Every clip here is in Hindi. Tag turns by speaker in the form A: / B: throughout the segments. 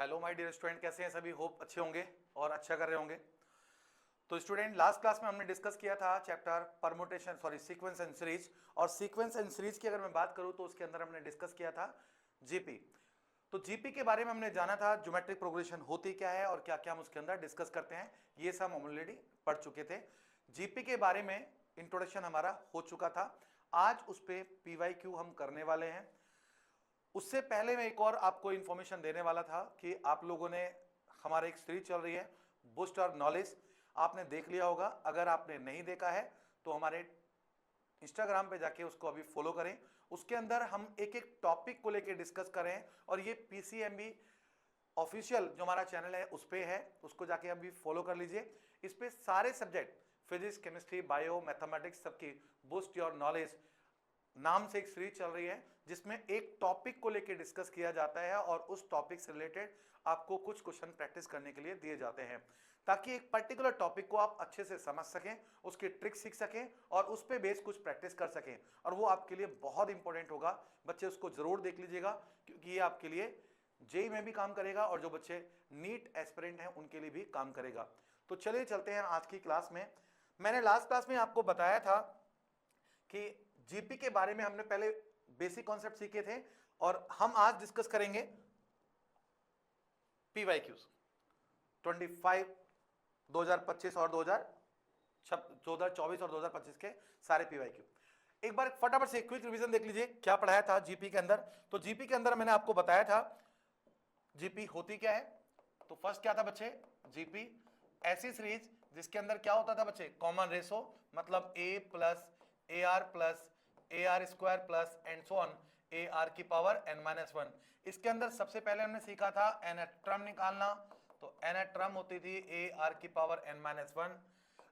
A: हेलो माय डियर स्टूडेंट, कैसे हैं सभी? होप अच्छे होंगे और अच्छा कर रहे होंगे। तो स्टूडेंट, लास्ट क्लास में हमने डिस्कस किया था chapter permutation sequence and series. और सीक्वेंस एंड सीरीज की अगर मैं बात करूं तो उसके अंदर हमने डिस्कस किया था जीपी। तो जीपी के बारे में हमने जाना था ज्योमेट्रिक प्रोग्रेशन होती क्या है और क्या क्या हम उसके अंदर डिस्कस करते हैं, ये सब हम ऑलरेडी पढ़ चुके थे। जीपी के बारे में इंट्रोडक्शन हमारा हो चुका था। आज उस पर पीवाईक्यू हम करने वाले हैं। उससे पहले मैं एक और आपको इंफॉर्मेशन देने वाला था कि आप लोगों ने, हमारा एक सीरीज चल रही है बूस्ट और नॉलेज, आपने देख लिया होगा। अगर आपने नहीं देखा है तो हमारे इंस्टाग्राम पे जाके उसको अभी फॉलो करें। उसके अंदर हम एक एक टॉपिक को लेके डिस्कस करें और ये पीसीएमबी ऑफिशियल जो हमारा चैनल है उस पे है, उसको जाके अभी फॉलो कर लीजिए। इस पे सारे subject physics, chemistry, bio, mathematics सबकी बूस्ट योर नॉलेज नाम से एक सीरीज चल रही है जिसमें एक टॉपिक को लेकर डिस्कस किया जाता है और उस टॉपिक से रिलेटेड आपको कुछ क्वेश्चन प्रैक्टिस करने के लिए दिए जाते हैं ताकि एक पर्टिकुलर टॉपिक को आप अच्छे से समझ सकें, उसकी ट्रिक सीख सकें और उस पे बेस कुछ प्रैक्टिस कर सकें। और वो आपके लिए बहुत इंपॉर्टेंट होगा। बच्चे उसको जरूर देख लीजिएगा क्योंकि ये आपके लिए जेई में भी काम करेगा और जो बच्चे नीट एस्पिरेंट हैं उनके लिए भी काम करेगा। तो चलिए चलते हैं आज की क्लास में। मैंने लास्ट क्लास में आपको बताया था कि जीपी के बारे में हमने पहले बेसिक कॉन्सेप्ट सीखे थे और हम आज डिस्कस करेंगे पीवाईक्यूज 25, 2025 और 2024 और 2025 के सारे पीवाईक्यू। एक बार फटाफट से क्विक रिवीजन देख लीजिए क्या पढ़ाया था जीपी के अंदर। तो जीपी के अंदर मैंने आपको बताया था जीपी होती क्या है। तो फर्स्ट क्या था बच्चे? जीपी ऐसी सीरीज जिसके अंदर क्या होता था बच्चे? कॉमन रेशो, मतलब a plus A R square plus and so on A R की पावर n-1। इसके अंदर सबसे पहले हमने सीखा था nth टर्म निकालना। तो nth टर्म होती थी ए आर की पावर n-1।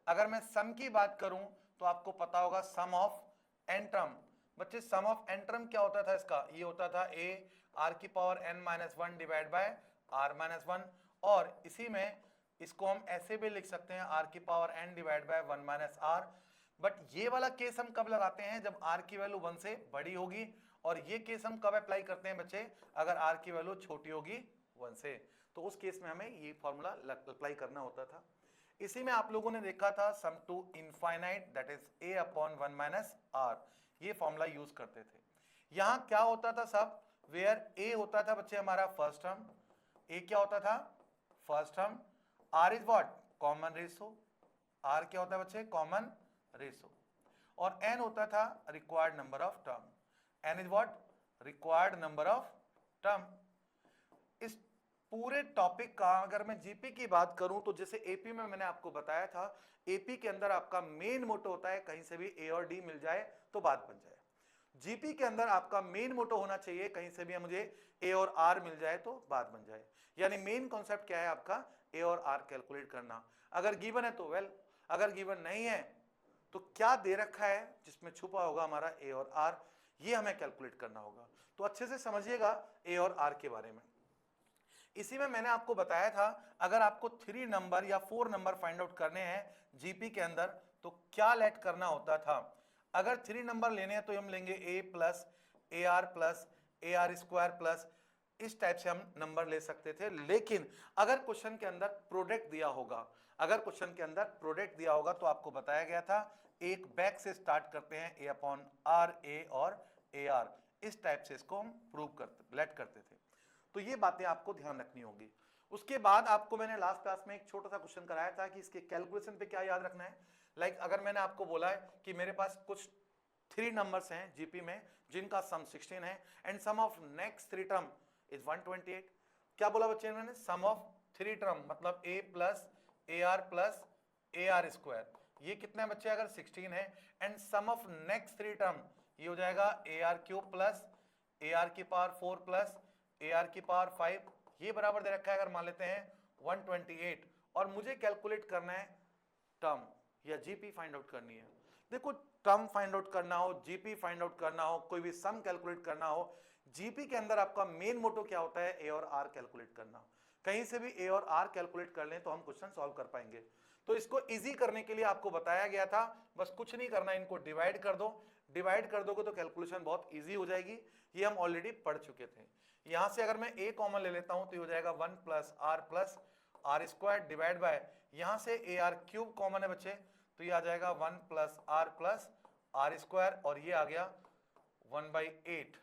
A: अगर मैं सम की बात करूं तो आपको पता होगा सम ऑफ एन टर्म। बच्चे सम ऑफ एन टर्म क्या होता था इसका? ये होता था ए आर की power n-1 divide by r-1। और इसी में इसको हम ऐसे भी लिख सकते हैं आर की power n divide by 1 minus R. But ये वाला केस हम कब लगाते हैं? जब r की वैल्यू 1 से बड़ी होगी। और ये केस हम कब अप्लाई करते हैं बच्चे? अगर r की वैल्यू छोटी होगी 1 से, तो उस केस में हमें ये फॉर्मूला अप्लाई करना होता था। इसी में आप लोगों ने देखा था sum to infinite that is a upon 1 minus r, ये फॉर्मूला यूज करते थे। यहां क्या होता था सब? वेयर a होता था बच्चे हमारा फर्स्ट टर्म। a क्या होता था? First term. r is what? Common ratio. r क्या होता है बच्चे? Common ratio. और n होता था required number of term. n is what? Required number of term. इस पूरे टॉपिक का अगर मैं जीपी की बात करूं तो जैसे एपी में मैंने आपको बताया था, एपी के अंदर आपका मेन मोटो होता है कहीं से भी ए और डी मिल जाए तो बात बन जाए। जीपी के अंदर आपका मेन मोटो होना चाहिए कहीं से भी मुझे ए और आर मिल जाए तो बात बन जाए। यानी मेन कॉन्सेप्ट क्या है आपका? ए और आर कैलकुलेट करना। अगर गिवन है तो वेल, अगर गिवन नहीं है तो क्या दे रखा है जिसमें छुपा होगा हमारा ए और आर, ये हमें कैलकुलेट करना होगा। तो अच्छे से समझिएगा ए और आर के बारे में। इसी में मैंने आपको बताया था अगर आपको 3 नंबर या 4 नंबर फाइंड आउट करने हैं जीपी के अंदर तो क्या लेट करना होता था। अगर 3 नंबर लेने हैं तो हम लेंगे plus A R square plus, इस टाइप से हम नंबर ले सकते थे। लेकिन अगर क्वेश्चन के अंदर प्रोडक्ट दिया होगा, अगर क्वेश्चन के अंदर प्रोडक्ट दिया होगा तो आपको बताया गया था एक बैक से स्टार्ट करते हैं ए अपॉन आर ए और ए आर, इस टाइप से इसको हम प्रूव करते लेट करते थे। तो ये बातें आपको ध्यान रखनी होगी। उसके बाद आपको मैंने लास्ट क्लास में एक छोटा सा क्वेश्चन कराया था कि इसके कैलकुलेशन पे क्या याद रखना है। लाइक अगर मैंने आपको बोला है कि मेरे पास कुछ 3 नंबर्स हैं जीपी में जिनका सम 16 है and sum of next 3 term is 128। क्या बोला बच्चे ने? मैंने सम ऑफ 3 टर्म मतलब a plus A R square, ये कितने बच्चे? अगर 16 है and sum of next 3 term ये हो जाएगा A R cube plus A R की पावर 4 प्लस ए आर की पावर 5, ये बराबर दे रखा है अगर मान लेते हैं 128। और मुझे कैलकुलेट करना है टर्म या जीपी फाइंड आउट करनी है। देखो, टर्म फाइंड आउट करना हो, जीपी फाइंड आउट करना हो, कोई भी सम कैलकुलेट करना हो, जीपी के अंदर आपका मेन मोटो क्या होता है? ए और आर कैलकुलेट करना। कहीं से भी ए और आर कैलकुलेट कर लें तो हम क्वेश्चन सॉल्व कर पाएंगे। तो इसको इजी करने के लिए आपको बताया गया था, बस कुछ नहीं करना, इनको डिवाइड कर दो, डिवाइड कर दोगे तो कैलकुलेशन बहुत इजी हो जाएगी। ये हम ऑलरेडी पढ़ चुके थे। यहां से अगर मैं ए कॉमन ले लेता हूं तो ये हो जाएगा 1 plus are square divide by, यहां से ए आर क्यूब कॉमन है बच्चे, तो ये आ जाएगा 1 प्लस आर स्क्वायर, और ये आ गया 1/8।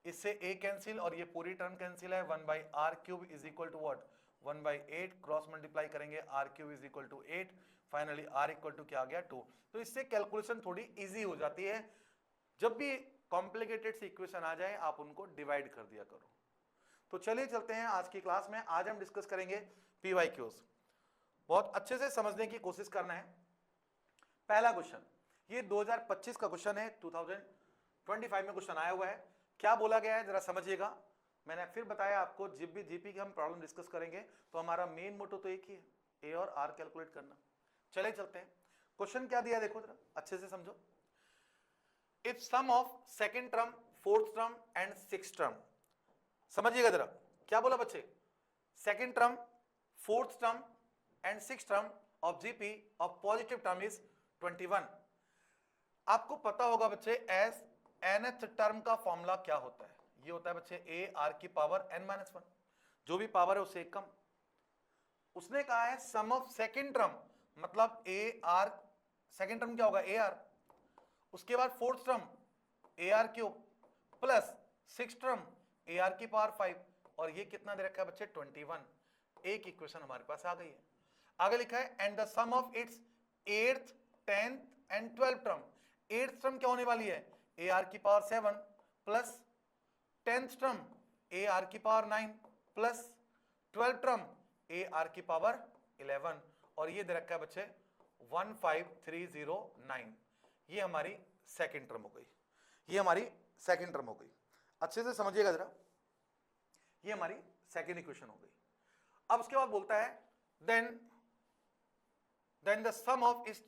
A: इससे a कैंसिल और ये पूरी टर्म कैंसिल है, 1/r cube is equal to what 1/8, cross multiply करेंगे r cube is equal to 8, finally r equal to क्या आ गया 2। तो इससे कैलकुलेशन थोड़ी इजी हो जाती है। जब भी कॉम्प्लिकेटेड सी इक्वेशन आ जाए आप उनको डिवाइड कर दिया करो। तो चलिए चलते हैं आज की क्लास में। आज हम डिस्कस करेंगे PYQs, बहुत अच्छे से समझने की कोशिश करना है। पहला क्वेश्चन, ये 2025 का क्वेश्चन है, 2025 में क्वेश्चन आया हुआ है। क्या बोला गया है जरा समझिएगा। मैंने फिर बताया आपको, जब भी जीपी की हम प्रॉब्लम डिस्कस करेंगे तो हमारा मेन मोटो तो एक ही है, ए और आर कैलकुलेट करना। चले चलते हैं, क्वेश्चन क्या दिया देखो जरा अच्छे से समझो। If sum of second term, fourth term and sixth term, समझिएगा जरा क्या बोला बच्चे, second term, fourth term and sixth term of GP of positive term is 21। आपको पता होगा बच्चे एज nth टर्म का फॉर्मूला क्या होता है, ये होता है बच्चे ए आर की पावर n-1, जो भी पावर है उससे एक कम। उसने कहा है सम ऑफ सेकंड टर्म, मतलब ए आर, सेकंड टर्म क्या होगा ए आर, उसके बाद fourth term a are cube plus six term a are की पावर 5, और ये कितना दे रखा है बच्चे 21। एक इक्वेशन हमारे पास आ गई है। आगे लिखा है and the sum of its 8th 10th and 12th term. 8th term क्या होने वाली है ए आर की power 7 plus 10th term a are की power 9 plus 12th term a are की पावर 11, और ये दे रखा है बच्चे 15309। ये हमारी सेकंड टर्म हो गई, ये हमारी सेकंड टर्म हो गई। अच्छे से समझिएगा जरा, ये हमारी सेकंड इक्वेशन हो गई। अब उसके बाद बोलता है देन द सम ऑफ इस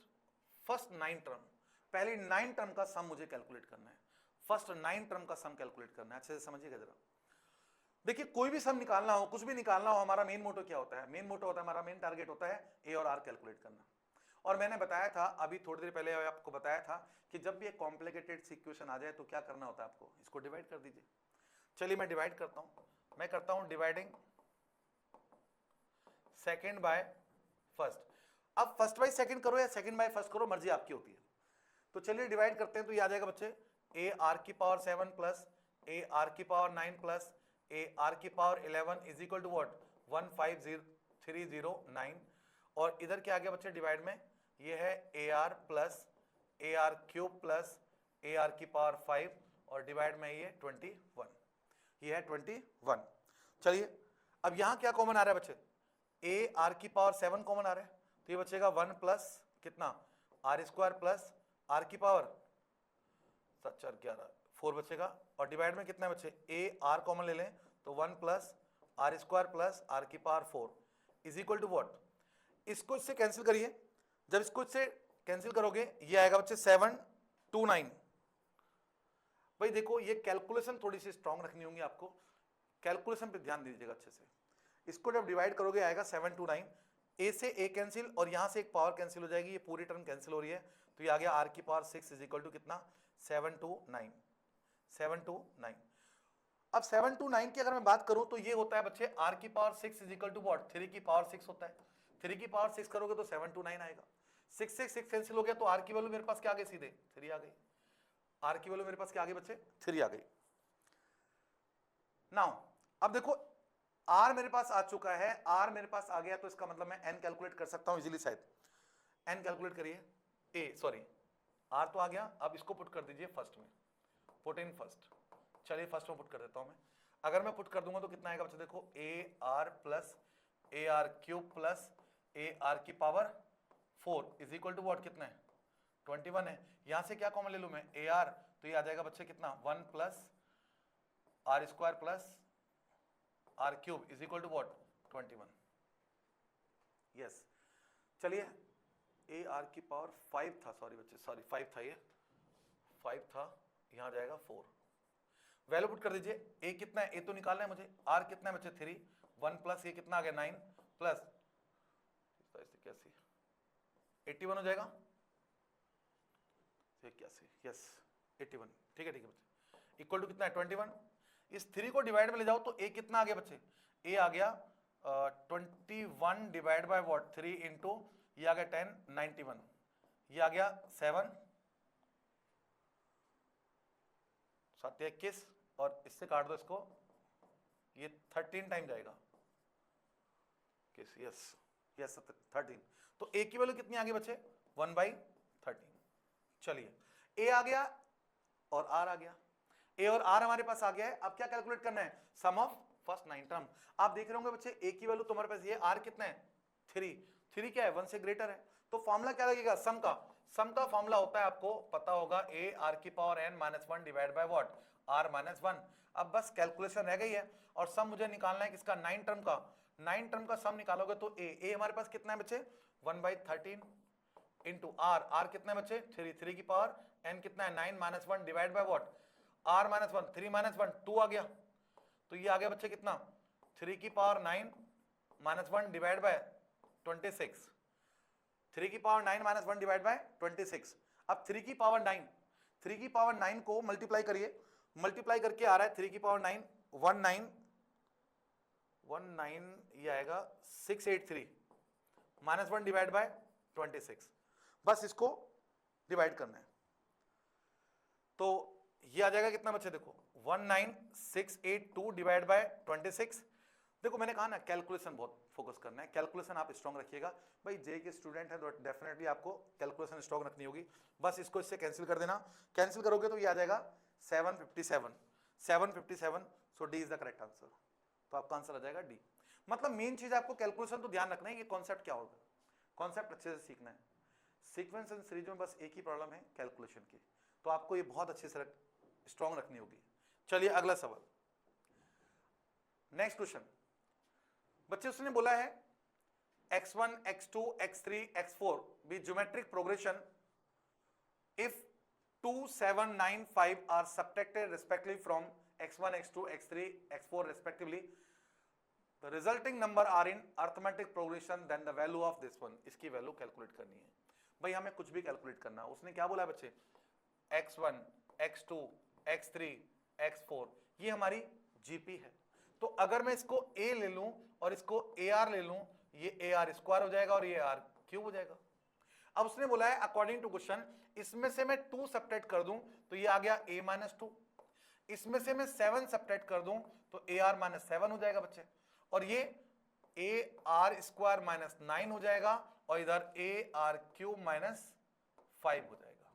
A: फर्स्ट 9 टर्म, पहले 9 टर्म का सम मुझे कैलकुलेट करना है, फर्स्ट 9 टर्म का सम कैलकुलेट करना है। अच्छे से समझिएगा जरा। देखिए कोई भी सम निकालना हो, कुछ भी निकालना हो, हमारा मेन मोटो क्या होता है, मेन मोटो होता है, हमारा मेन टारगेट होता है ए और आर कैलकुलेट करना। और मैंने बताया था अभी थोड़ी देर पहले आपको बताया था कि जब भी एक कॉम्प्लिकेटेड इक्वेशन आ जाए तो क्या करना होता है आपको, इसको डिवाइड कर दीजिए। चलिए मैं डिवाइड करता हूं, मैं करता हूं डिवाइडिंग सेकेंड बाय फर्स्ट। अब फर्स्ट बाय सेकेंड करो या सेकेंड बाय फर्स्ट करो, मर्जी आपकी होती है। तो चलिए डिवाइड करते हैं, तो ये आ जाएगा बच्चे ए आर की पावर 7 प्लस ए आर की पावर 9 प्लस ए आर की power 11 is equal to what 15309। और इधर क्या आ गया बच्चे डिवाइड में, ये है a r plus A R cube plus A R की पावर 5, और डिवाइड में ये 21, ये है 21। चलिए अब यहां क्या कॉमन आ रहा है बच्चे, ए आर की पावर 7 कॉमन आ रहा है, तो ये बचेगा 1 प्लस कितना आर स्क्वायर प्लस आर की पावर 4 बचेगा, और डिवाइड में कितना बचे ए आर कॉमन ले लें तो 1 plus are square plus r की power 4 is equal to what, इसको इससे कैंसिल करिए। जब इसको इससे कैंसिल करोगे ये आएगा बच्चे 729। भाई देखो ये कैलकुलेशन थोड़ी सी स्ट्रांग रखनी होगी आपको, कैलकुलेशन पे ध्यान दीजिएगा अच्छे से। इसको जब डिवाइड करोगे आएगा 729, ए से ए कैंसिल और यहां से एक पावर कैंसिल हो जाएगी, ये पूरी टर्म कैंसिल हो रही है, तो ये आ गया आर की पावर 6 इज इक्वल टू कितना 729। अब 729 की अगर मैं बात करूं तो ये होता है बच्चे आर की power 6 is equal to what 3 की पावर 6 होता है। 3 की पावर 6 करोगे तो 729 आएगा। 6 से 6 कैंसिल हो गया तो आर की वैल्यू मेरे पास क्या आ गई, सीधे 3 आ गई। आर की वैल्यू मेरे पास क्या आ गई बच्चे 3 आ गई। नाउ अब देखो आर मेरे पास आ चुका है, आर मेरे पास आ गया, तो इसका मतलब मैं एन कैलकुलेट कर सकता हूं इजीली। शायद एन कैलकुलेट करिए, ए सॉरी आर तो आ गया, अब इसको पुट कर दीजिए फर्स्ट में, पुट इन फर्स्ट। चलिए फर्स्ट में पुट कर देता हूं मैं। अगर मैं पुट कर दूंगा तो कितना आएगा बच्चे, देखो a r plus A R cube plus A R की power 4 is equal to what कितना है 21 है। यहां से क्या कॉमन ले लूं मैं ए आर, तो ये आ जाएगा बच्चे कितना 1 plus are square plus are cube is equal to what 21। Yes चलिए ए आर की पावर 5 था, सॉरी बच्चे सॉरी 5 था, ये 5 था, यहां जाएगा 4। वैल्यू पुट कर दीजिए, ए कितना है, ए तो निकालना है मुझे, आर कितना है बच्चे 3, 1 प्लस ये कितना आ गया 9 प्लस 81 हो जाएगा, 81, यस 81, ठीक है बच्चे, इक्वल टू कितना है 21। इस 3 को डिवाइड में ले जाओ तो ए कितना आ गया बच्चे, ए आ गया 21 डिवाइड बाय व्हाट 3 इंटू ये आ गया 10 91, ये आ गया 7 7 21 और इससे काट दो इसको, ये 13 टाइम जाएगा, यस यस 13। तो ए की वैल्यू कितनी आ गई बच्चे 1/13। चलिए ए आ गया और आर आ गया, ए और आर हमारे पास आ गया है। अब क्या कैलकुलेट करना है, सम ऑफ फर्स्ट 9 टर्म। आप देख रहे होंगे बच्चे ए की वैल्यू तुम्हारे पास ये, आर कितना है 3 क्या है 1 से ग्रेटर है, तो फॉर्मूला क्या लगेगा सम का फॉर्मूला होता है आपको पता होगा ए आर की power n minus 1 divide by what are minus 1। अब बस कैलकुलेशन रह गई है और सम मुझे निकालना है किसका 9 टर्म का सम निकालोगे तो ए हमारे पास कितना है बच्चे 1/13 इंटू आर कितना है बच्चे 3 की पावर n कितना है 9 minus 1 divide by what are minus 1 3 minus 1 2 आ गया, तो ये आ गया बच्चे कितना 3 की पावर 9 माइनस 1 डिवाइड बाय 26, 3 की पावर 9 माइनस 1 डिवाइड बाय 26। अब 3 की पावर 9 को मल्टीप्लाई करिए, मल्टीप्लाई करके आ रहा है 3 की पावर 9 19 ये आएगा 683 माइनस 1 डिवाइड बाय 26, बस इसको डिवाइड करना है तो ये आ जाएगा कितना बच्चे देखो 19682 डिवाइड बाय 26। देखो मैंने कहा ना कैलकुलेशन बहुत फोकस करना है, कैलकुलेशन आप स्ट्रॉन्ग रखिएगा भाई, जे के स्टूडेंट है तो डेफिनेटली आपको कैलकुलेशन स्ट्रॉन्ग रखनी होगी। बस इसको इससे कैंसिल कर देना, कैंसिल करोगे तो ये आ जाएगा 757, so D is the correct answer, तो आपका आंसर आ जाएगा डी। मतलब मेन चीज आपको कैलकुलेशन तो ध्यान रखना है, ये कॉन्सेप्ट क्या होगा, कॉन्सेप्ट अच्छे से सीखना है। सीक्वेंस एंड सीरीज में बस एक ही प्रॉब्लम है कैलकुलेशन की, तो आपको ये बहुत अच्छे से स्ट्रॉन्ग रखनी होगी। चलिए अगला सवाल, नेक्स्ट क्वेश्चन बच्चे, उसने बोला है x1 x2 x3 x4 be geometric progression if 2 7 9 5 are subtracted respectively from x1 x2 x3 x4 respectively, the resulting number are in arithmetic progression, then the value of this one। इसकी वैल्यू कैलकुलेट करनी है भाई, हमें कुछ भी कैलकुलेट करना है। उसने क्या बोला बच्चे x1 x2 x3 x4 ये हमारी जीपी है, तो अगर मैं इसको a ले लूं और इसको ar ले लूं, ये ar स्क्वायर हो जाएगा और ये r क्यूब हो जाएगा। अब उसने बोला है अकॉर्डिंग टू क्वेश्चन इसमें से मैं 2 सब्ट्रैक्ट कर दूं तो ये आ गया a माइनस 2, इसमें से मैं 7 सब्ट्रैक्ट कर दूं तो ar माइनस 7 हो जाएगा बच्चे, और ये ar स्क्वायर माइनस 9 हो जाएगा और इधर ar क्यूब माइनस 5 हो जाएगा।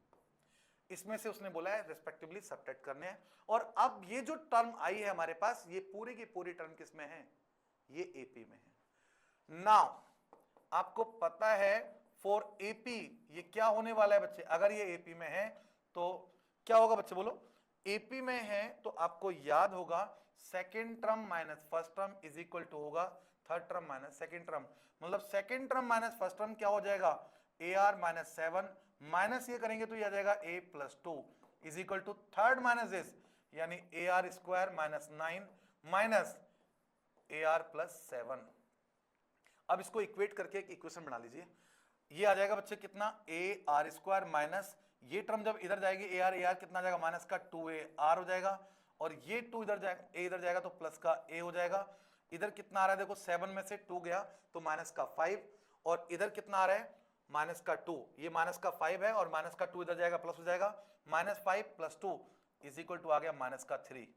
A: इसमें से उसने बोला है रिस्पेक्टिवली सब्ट्रैक्ट करने हैं। और अब ये जो टर्म आई है हमारे पास, ये पूरी की पूरी टर्म किसमें है, ये एपी में है। नाउ आपको पता है फॉर एपी ये क्या होने वाला है बच्चे, अगर ये एपी में है तो क्या होगा बच्चे बोलो, एपी में है तो आपको याद होगा second term minus first term is equal to होगा third term minus second term, मतलब second term minus first term क्या हो जाएगा ar माइनस 7 माइनस ये करेंगे तो ये आ जाएगा a plus 2 is equal to third minus this यानी ar square minus 9 minus ar plus 7। अब इसको इक्वेट करके एक इक्वेशन बना लीजिए, ये आ जाएगा बच्चे कितना ar स्क्वायर माइनस ये टर्म जब इधर जाएगी ar कितना जाएगा माइनस का 2ar हो जाएगा, और ये 2 इधर जाएगा a इधर जाएगा तो प्लस का a हो जाएगा। इधर कितना आ रहा है देखो 7 में से 2 गया तो माइनस का 5, और इधर कितना आ रहा है माइनस का 2, ये माइनस का 5 है और माइनस का 2 इधर जाएगा प्लस हो जाएगा, minus 5 plus 2 is equal to आ गया माइनस का 3।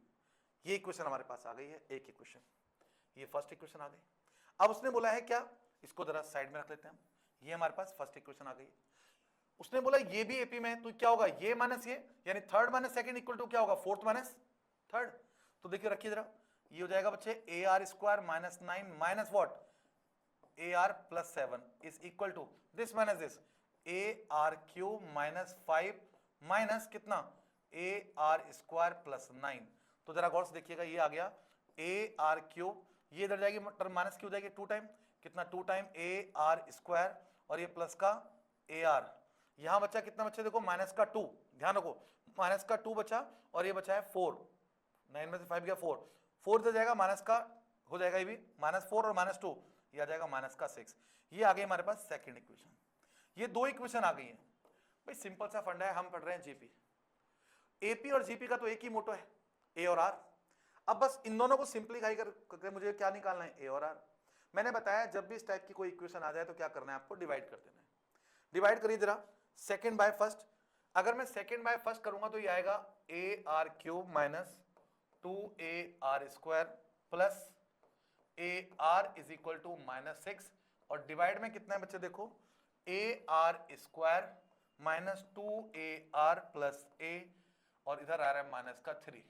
A: ये इक्वेशन हमारे पास आ गई है, एक इक्वेशन, ये फर्स्ट इक्वेशन आ गई। अब उसने बोला है क्या, इसको जरा साइड में रख लेते हैं, ये हमारे पास फर्स्ट इक्वेशन आ गई। उसने बोला ये भी एपी में है तो क्या होगा ये माइनस ये, यानी third minus second equal to क्या होगा फोर्थ माइनस थर्ड। तो देखिए रखिए जरा, ये हो जाएगा बच्चे ar square minus 9 minus what ar plus 7 is equal to this minus this ar cube minus 5 minus कितना ar स्क्वायर प्लस 9। तो जरा गौर से देखिएगा, ये आ गया ar क्यूब, ये इधर जाएगी टर्म माइनस की हो जाएगी 2 टाइम, कितना 2 टाइम ar स्क्वायर और ये प्लस का ar, यहां बचा कितना बच्चे देखो माइनस का 2, ध्यान रखो माइनस का 2 बचा और ये बचा है 4, 9 में से 5 गया 4 इधर जाएगा माइनस का हो जाएगा ये भी -4 और -2, ये आ जाएगा माइनस का 6। ये आ गई हमारे पास सेकंड इक्वेशन। ये दो इक्वेशन आ गई है भाई, सिंपल सा फंडा है, हम पढ़ रहे हैं जीपी। एपी और जीपी का तो एक ही मोटो है, ए और आर। अब बस इन दोनों को सिंप्लीफाई करके मुझे क्या निकालना है, ए और आर। मैंने बताया जब भी इस टाइप की कोई इक्वेशन आ जाए तो क्या करना है आपको, डिवाइड कर देना है। डिवाइड करिए जरा, सेकंड बाय फर्स्ट। अगर मैं सेकंड बाय फर्स्ट करूंगा तो ये आएगा A R cube minus 2ar² plus A R is equal to -6, और डिवाइड में कितना है बच्चे देखो, ar² minus 2ar plus a, और इधर आ रहा है -3।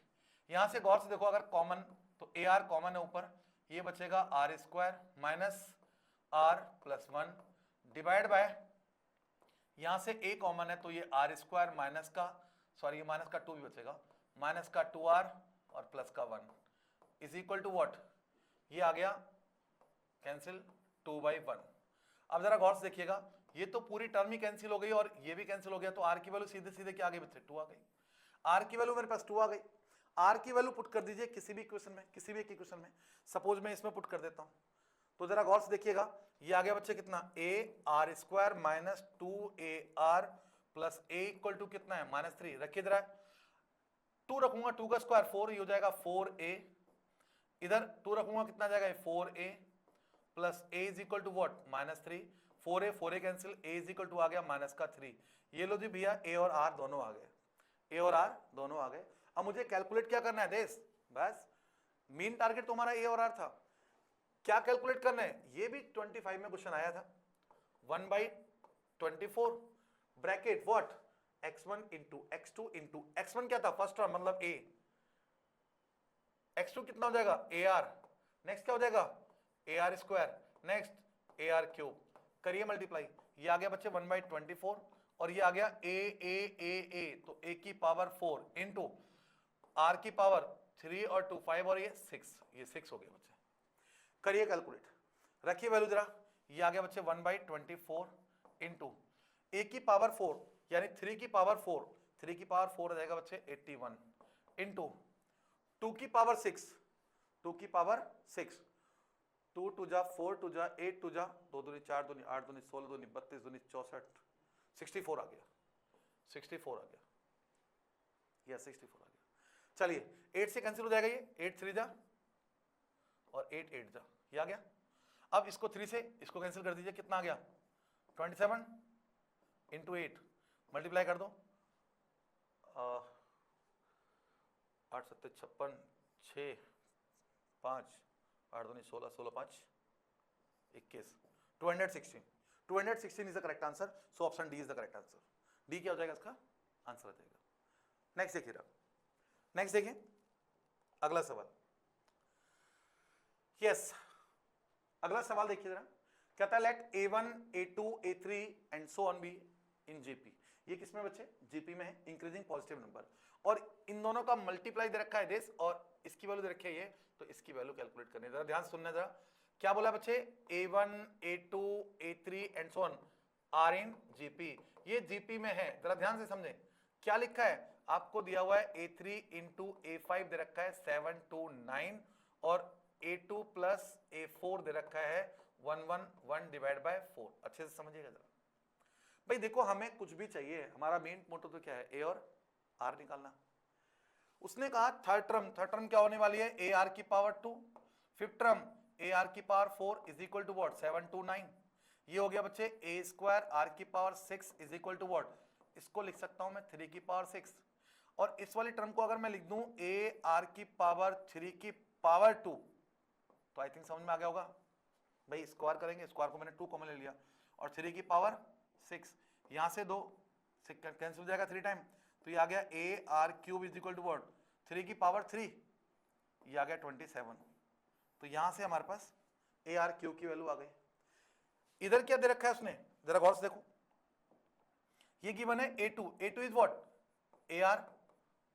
A: यहां से गौर से देखो, अगर कॉमन तो ar कॉमन है ऊपर, ये बचेगा r² minus r plus 1 divide by, यहां से a कॉमन है तो ये r² माइनस का, सॉरी ये माइनस का 2 भी बचेगा, माइनस का 2r और प्लस का 1 इज इक्वल टू व्हाट, ये आ गया कैंसिल 2/1। अब जरा गौर से देखिएगा, ये तो पूरी टर्म ही कैंसिल हो गई और ये भी कैंसिल हो गया, तो r की वैल्यू सीधे सीधे क्या आ गई बच्चे, 2 आ गई। r की वैल्यू मेरे पास 2 आ गई। r की वैल्यू पुट कर दीजिए किसी भी इक्वेशन में, किसी भी एक इक्वेशन में। सपोज मैं इसमें पुट कर देता हूं, तो जरा गौर से देखिएगा, ये आ गया बच्चे कितना, ar² minus 2ar plus a equal to कितना है, -3। रखिए जरा, 2 रखूंगा, 2 का स्क्वायर 4, ये हो जाएगा 4a, इधर 2 रखूंगा कितना जाएगा, 4a plus a is equal to what, -3। 4a cancel, a is equal to आ गया -3। ये लो जी भैया, a और r दोनों आ गए, a और r दोनों आ गए। अब मुझे कैलकुलेट क्या करना है देश, बस मेन टारगेट तो हमारा a और r था, क्या कैलकुलेट करना है, ये भी 25 में क्वेश्चन आया था, 1/24 bracket what, x1 into x2 into x1 क्या था, फर्स्ट टर्म मतलब a, x2 कितना हो जाएगा, ar, नेक्स्ट क्या हो जाएगा, ar², नेक्स्ट ar³, करिए मल्टीप्लाई, ये आ गया बच्चे 1/24 और ये आ गया a, तो a की पावर 4 इंटू r की पावर 3 और 2 5 और ये 6 हो गया बच्चे। करिए कैलकुलेट, रखिए वैल्यू जरा, ये आ गया बच्चे 1/24 इंटू a की पावर 4 यानी 3 की पावर 4, 3 की पावर 4 आ जाएगा बच्चे 81 इंटू 2 की पावर 6, 2 की पावर 6, 2 2 जा 4 2 जा 8 2 जा 2 दूनी 4 दूनी 8 दूनी 16 दूनी 32 दूनी 64, 64 आ गया, 64 आ गया, या 64 आ गया। चलिए 8 से कैंसिल हो जाएगा, ये 8 3 जा और 8 8 जा, ये आ गया। अब इसको 3 से इसको कैंसिल कर दीजिए, कितना आ गया, 27 इंटू 8 मल्टीप्लाई कर दो, 8 7 56 6 5 8 दूनी 16 16 5 21 216, 216 is the correct answer, so option D is the correct answer. D क्या हो जाएगा इसका आंसर आ जाएगा। नेक्स्ट देखिए, नेक्स्ट देखिए अगला सवाल, यस अगला सवाल देखिए जरा, कहता है let a1 a2 a3 and so on be in GP. ये किसमें बच्चे, जीपी में है, इंक्रीजिंग पॉजिटिव नंबर, और इन दोनों का मल्टीप्लाई दे रखा है देश, और इसकी वैल्यू दे रखी है ये, तो इसकी वैल्यू कैलकुलेट करनी है। जरा ध्यान सुनना, जरा क्या बोला बच्चे, a1 a2 a3 and so on are in GP, ये जीपी में है, जरा ध्यान से समझे क्या लिखा है। आपको दिया हुआ है a3 इंटू a5 दे रखा है 7 2 9, और a2 प्लस a4 दे रखा है 1 1 1 डिवाइड बाय 4। अच्छे से समझिएगा जरा भाई, देखो हमें कुछ भी चाहिए, हमारा मेन मोटो तो क्या है, ए और आर निकालना। उसने कहा थर्ड टर्म क्या होने वाली है, ए आर की power 2, fifth term a are की power 4 is equal to what, 7 2 9। ये हो गया बच्चे ए स्क्वायर आर की power 6 is equal to what, इसको लिख सकता हूं मैं 3 की पावर 6, और इस वाली टर्म को अगर मैं लिख दूं ए आर की पावर 3 की पावर 2, तो आई थिंक समझ में आ गया होगा भाई, स्क्वायर करेंगे, स्क्वायर को मैंने 2 कॉमन ले लिया, और 3 की पावर 6, यहां से 2 कैंसिल हो जाएगा 3 टाइम, तो ये आ गया A are cube is equal to what, 3 की पावर 3, ये आ गया 27। तो यहां से हमारे पास ए आर क्यूब की वैल्यू आ गई। इधर क्या दे रखा है उसने, जरा गौर से देखो, ये गिवन है a2 is what, a r,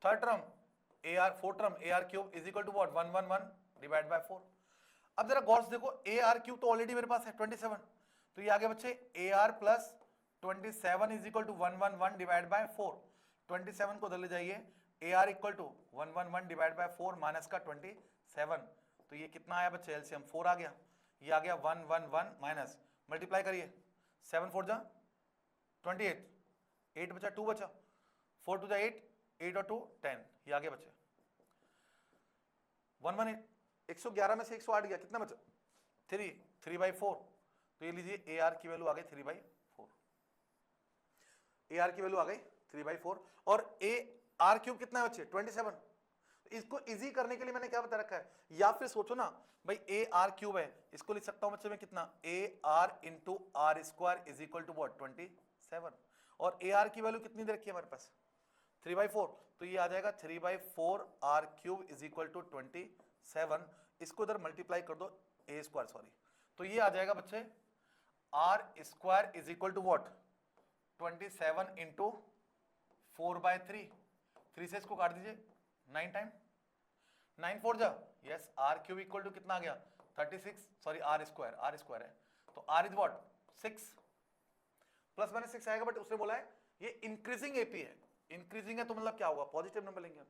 A: third term a r, fourth term a are cube is equal to what 1 1 1 divide by 4। अब जरा गौर से देखो, ए आर क्यूब तो ऑलरेडी मेरे पास है 27, तो ये आगे बच्चे ए r plus 27 is equal to 1 1 1 divide by 4। 27 को उधर ले जाइए, a r equal to 1 1 1 divide by 4 minus का 27, तो ये कितना आया बच्चे एलसीएम 4 आ गया, ये आ गया 1 1 1 माइनस मल्टीप्लाई करिए 7 4 जा 28, 8 बचा 2 बचा 4 2 जा 8, 8 और 2 10, ये आ गया बच्चे 118, 111 में से 108 गया, कितना बचा 3 3/4, तो ये लीजिए ए आर की वैल्यू आ गई 3/4, ए आर की वैल्यू आ गई 3/4 और ए आर क्यूब कितना है बच्चे 27। इसको इजी करने के लिए मैंने क्या बता रखा है, या फिर सोचो ना भाई ए आर क्यूब है, इसको लिख सकता हूं बच्चे में कितना A R into R square is equal to what 27, और ए आर की वैल्यू कितनी दे रखी है हमारे पास 3/4, तो ये आ जाएगा 3/4 R cube is equal to 27, इसको इधर मल्टीप्लाई कर दो ए स्क्वायर सॉरी, तो ये आ जाएगा बच्चे R square is equal to what 27 into 4/3, 3 से इसको काट दीजिए 9 टाइम 9 4 जा yes R cube equal to कितना आ गया 36 सॉरी आर स्क्वायर है, तो R is what 6 plus minus 6 आएगा, बट उसने बोला है ये इंक्रीजिंग एपी है, इंक्रीजिंग है तो मतलब क्या होगा पॉजिटिव नंबर लेंगे हम,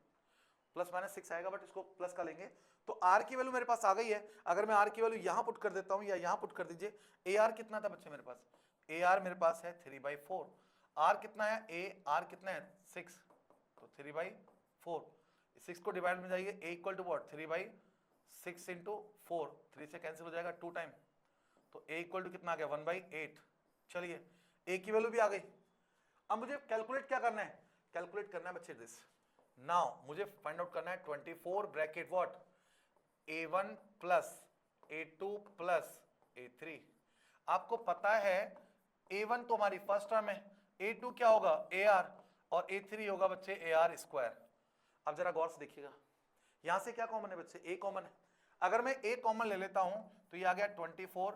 A: प्लस माइनस 6 आएगा बट इसको प्लस का लेंगे, तो आर की वैल्यू मेरे पास आ गई है। अगर मैं आर की वैल्यू यहां पुट कर देता हूं या यहां पुट कर दीजिए, ए आर कितना था बच्चे मेरे पास, ए आर मेरे पास है 3/4, आर कितना है ए आर कितना है 6, तो 3/4, 6 को डिवाइड में जाइए ए इक्वल टू व्हाट 3/6 इंटू 4, 3 से कैंसिल हो जाएगा 2 टाइम, तो ए इक्वल टू कितना आ गया 1/8। चलिए ए की वैल्यू भी आ गई, अब मुझे कैलकुलेट क्या करना है, कैलकुलेट करना है बच्चे दिस, नाउ मुझे फाइंड आउट करना है 24 bracket what a1 plus a2 plus a3, आपको पता है a1 तो हमारी फर्स्ट टर्म है, a2 क्या होगा ar और a3 होगा बच्चे ar स्क्वायर। अब जरा गौर से देखिएगा यहां से क्या कॉमन है बच्चे a कॉमन है, अगर मैं a कॉमन ले लेता हूं तो ये आ गया 24,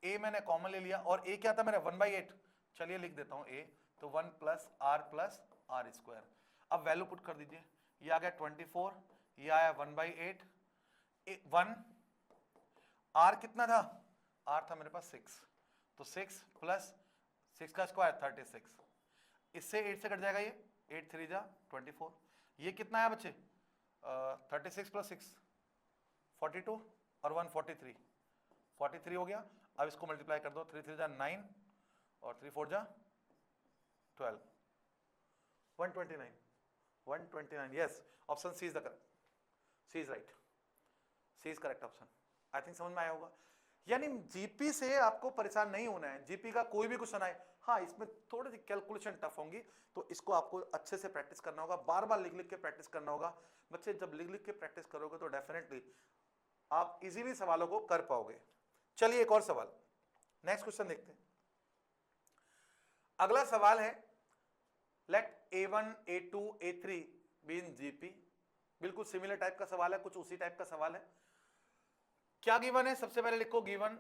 A: a मैंने कॉमन ले लिया और a क्या था मेरा 1/8, चलिए लिख देता हूं a, तो 1 प्लस r स्क्वायर, अब वैल्यू पुट कर दीजिए, ये आ गया 24, ये आया 1/8, 1 r कितना था, r था मेरे पास 6, तो 6 प्लस 6 का स्क्वायर 36, इससे 8 से कट जाएगा ये 8 3 जा 24, ये कितना है बच्चे 36 प्लस 6 42 और 1 43 हो गया। अब इसको मल्टीप्लाई कर दो, 3 3 जा 9 और 3 4 जा 12, 129 yes, option C is the correct, C is right, C is correct option. I think समझ में आया होगा, यानी जीपी से आपको परेशान नहीं होना है, जीपी का कोई भी क्वेश्चन आए, हाँ इसमें थोड़ी सी कैलकुलेशन टफ होंगी, तो इसको आपको अच्छे से प्रैक्टिस करना होगा, बार बार लिख लिख के प्रैक्टिस करना होगा बच्चे, जब लिख लिख के प्रैक्टिस करोगे तो डेफिनेटली आप इजीली सवालों को कर पाओगे। चलिए एक और सवाल, नेक्स्ट क्वेश्चन देखते हैं। अगला सवाल है let a1 a2 a3 be in GP, बिल्कुल सिमिलर टाइप का सवाल है, कुछ उसी टाइप का सवाल है। क्या गिवन है, सबसे पहले लिखो गिवन,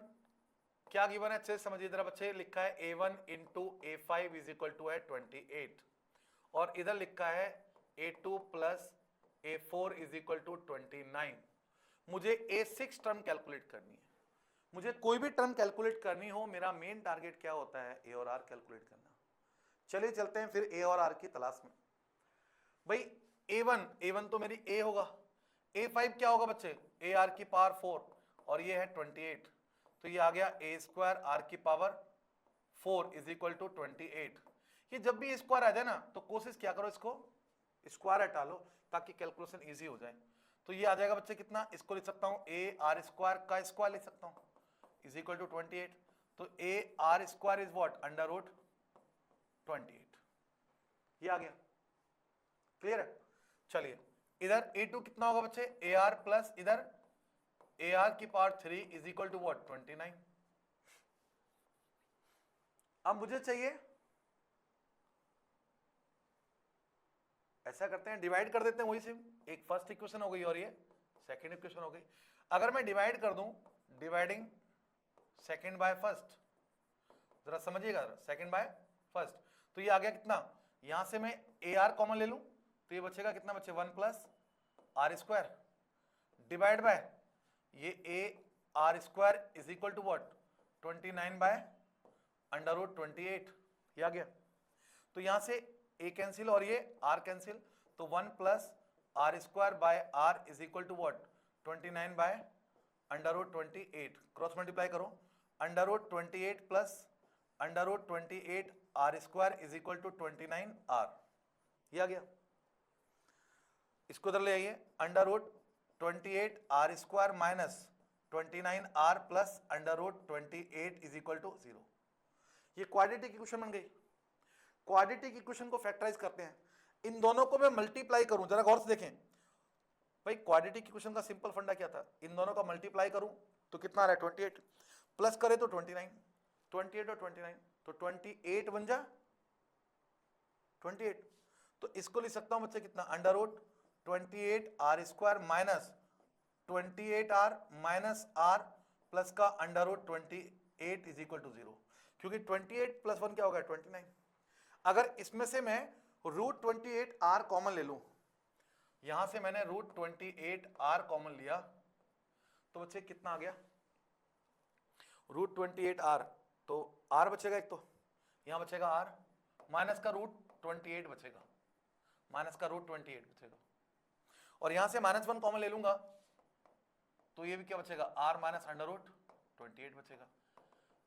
A: क्या गिवन है अच्छे से समझिए जरा बच्चे, लिखा है a1 into a5 is equal to है 28, और इधर लिखा है a2 plus a4 is equal to 29। मुझे a6 टर्म कैलकुलेट करनी है, मुझे कोई भी टर्म कैलकुलेट करनी हो, मेरा मेन टारगेट क्या होता है a और r कैलकुलेट करना। चलिए चलते हैं फिर a और r की तलाश में। भाई a1 तो मेरी a होगा, a5 क्या होगा बच्चे ar की पावर 4 और ये है 28, तो ये आ गया a स्क्वायर r की पावर 4 इज इक्वल टू 28। ये जब भी स्क्वायर आ जाए ना तो कोशिश क्या करो इसको स्क्वायर हटा लो ताकि कैलकुलेशन इजी हो जाए, तो ये आ जाएगा बच्चे कितना, इसको लिख सकता हूं a r स्क्वायर का स्क्वायर लिख सकता हूं इज इक्वल टू 28, तो a r square is what under root 28, ये आ गया, क्लियर है। चलिए इधर a2 कितना होगा बच्चे ar प्लस इधर ar की power 3 is equal to what 29। अब मुझे चाहिए, ऐसा करते हैं डिवाइड कर देते हैं, वही से एक फर्स्ट इक्वेशन हो गई और ये सेकंड इक्वेशन हो गई। अगर मैं डिवाइड कर दूं, डिवाइडिंग सेकंड बाय फर्स्ट, जरा समझिएगा, सेकंड बाय फर्स्ट, तो ये आ गया कितना, यहां से मैं ar कॉमन ले लूं तो ये बचेगा कितना बच्चे 1 plus r square divide by ये a r square is equal to what 29 by under root 28, ये आ गया। तो यहां से a कैंसिल और ये r कैंसिल, तो 1 plus r square by r is equal to what 29 by √28 cross multiply करो, √28 plus √28 r square is equal to 29 r, ये आ गया। इसको इधर ले आइए, √28 r square minus 29 r plus √28 is equal to 0। ये क्वाड्रेटिक इक्वेशन बन गई। क्वाड्रेटिक इक्वेशन को फैक्टराइज करते हैं, इन दोनों को मैं मल्टीप्लाई करूं, जरा गौर से देखें भाई। क्वाड्रेटिक इक्वेशन का सिंपल फंडा क्या था, इन दोनों का मल्टीप्लाई करूं तो कितना आ रहा है 28, प्लस करे तो 29, 28 और 29 तो 28 बन जा 28। तो इसको लिख सकता हूं बच्चे कितना, √28 r square minus 28 r minus r plus का √28 इज इक्वल टू 0, क्योंकि 28 प्लस 1 क्या होगा 29। अगर इसमें से मैं √28 आर कॉमन ले लूं, यहां से मैंने √28 आर कॉमन लिया तो बच्चे कितना आ गया √28 आर, तो आर बचेगा एक, तो यहां बचेगा आर माइनस का √28 बचेगा, माइनस का √28 बचेगा, और यहां से -1 कॉमन ले लूंगा तो ये भी क्या बचेगा आर माइनस √28 बचेगा।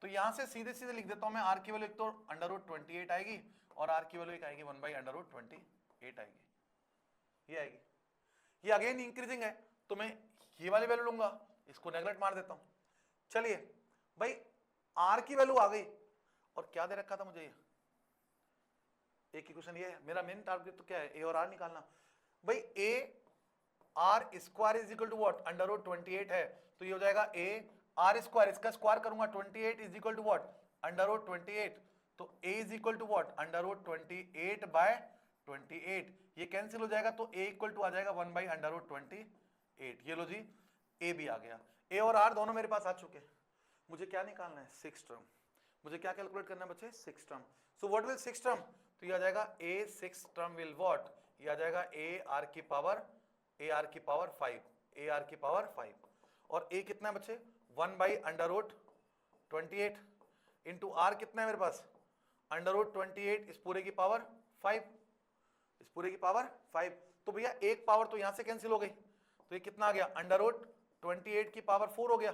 A: तो यहां से सीधे सीधे लिख देता हूं मैं, आर की वैल्यू एक तो √28 आएगी और आर की वैल्यू एक आएगी 1/√28 आएगी, ये आएगी। ये अगेन इंक्रीजिंग है तो मैं ये वाली वैल्यू लूंगा, इसको नेगलेक्ट मार देता हूं। चलिए भाई आर की वैल्यू आ गई, और क्या दे रखा था मुझे, ये एक इक्वेशन ये है मेरा मेन टारगेट, तो क्या है ए और आर निकालना। भाई a are square is equal to what, √28 है, तो ये हो जाएगा ए आर स्क्वायर, इसका स्क्वायर करूंगा 28 इज इक्वल टू व्हाट √28, तो a is equal to what √28/28, ये कैंसिल हो जाएगा तो ए इक्वल टू आ जाएगा 1/√28। ये लो जी ए भी आ गया, ए और आर दोनों मेरे पास आ चुके हैं। मुझे क्या निकालना है 6 टर्म, मुझे क्या कैलकुलेट करना है बच्चे 6 term. So what will 6 term, तो ये आ जाएगा ए 6 टर्म विल व्हाट, ये आ जाएगा ए आर की पावर 5, ए आर की पावर 5, और ए कितना है बच्चे 1/√28 इंटू आर कितना है मेरे पास √28 इस पूरे की पावर 5, इस पूरे की पावर 5। तो भैया एक पावर तो यहां से कैंसिल हो गई, तो ये कितना आ गया √28 की पावर 4 हो गया।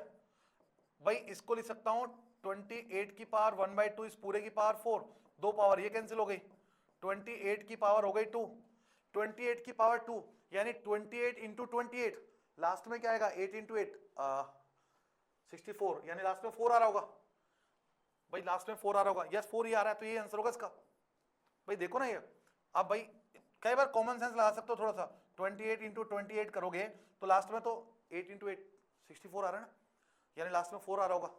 A: भाई इसको लिख सकता हूं 28 की पावर 1/2 इस पूरे की पावर 4, दो पावर ये कैंसिल हो गई, 28 की पावर हो गई 2, 28 की पावर 2 यानी 28 इंटू 28, लास्ट में क्या आएगा 8 इंटू 8 64, यानी लास्ट में 4 आ रहा होगा। भाई लास्ट में 4 आ रहा होगा, यस 4 ही आ रहा है, तो ये आंसर होगा इसका। भाई देखो ना ये, अब भाई कई बार कॉमन सेंस लगा सकते हो थोड़ा सा, 28 इंटू 28 करोगे तो लास्ट में तो 8 इंटू 8 64 आ रहा है ना, यानी लास्ट में 4 आ रहा होगा,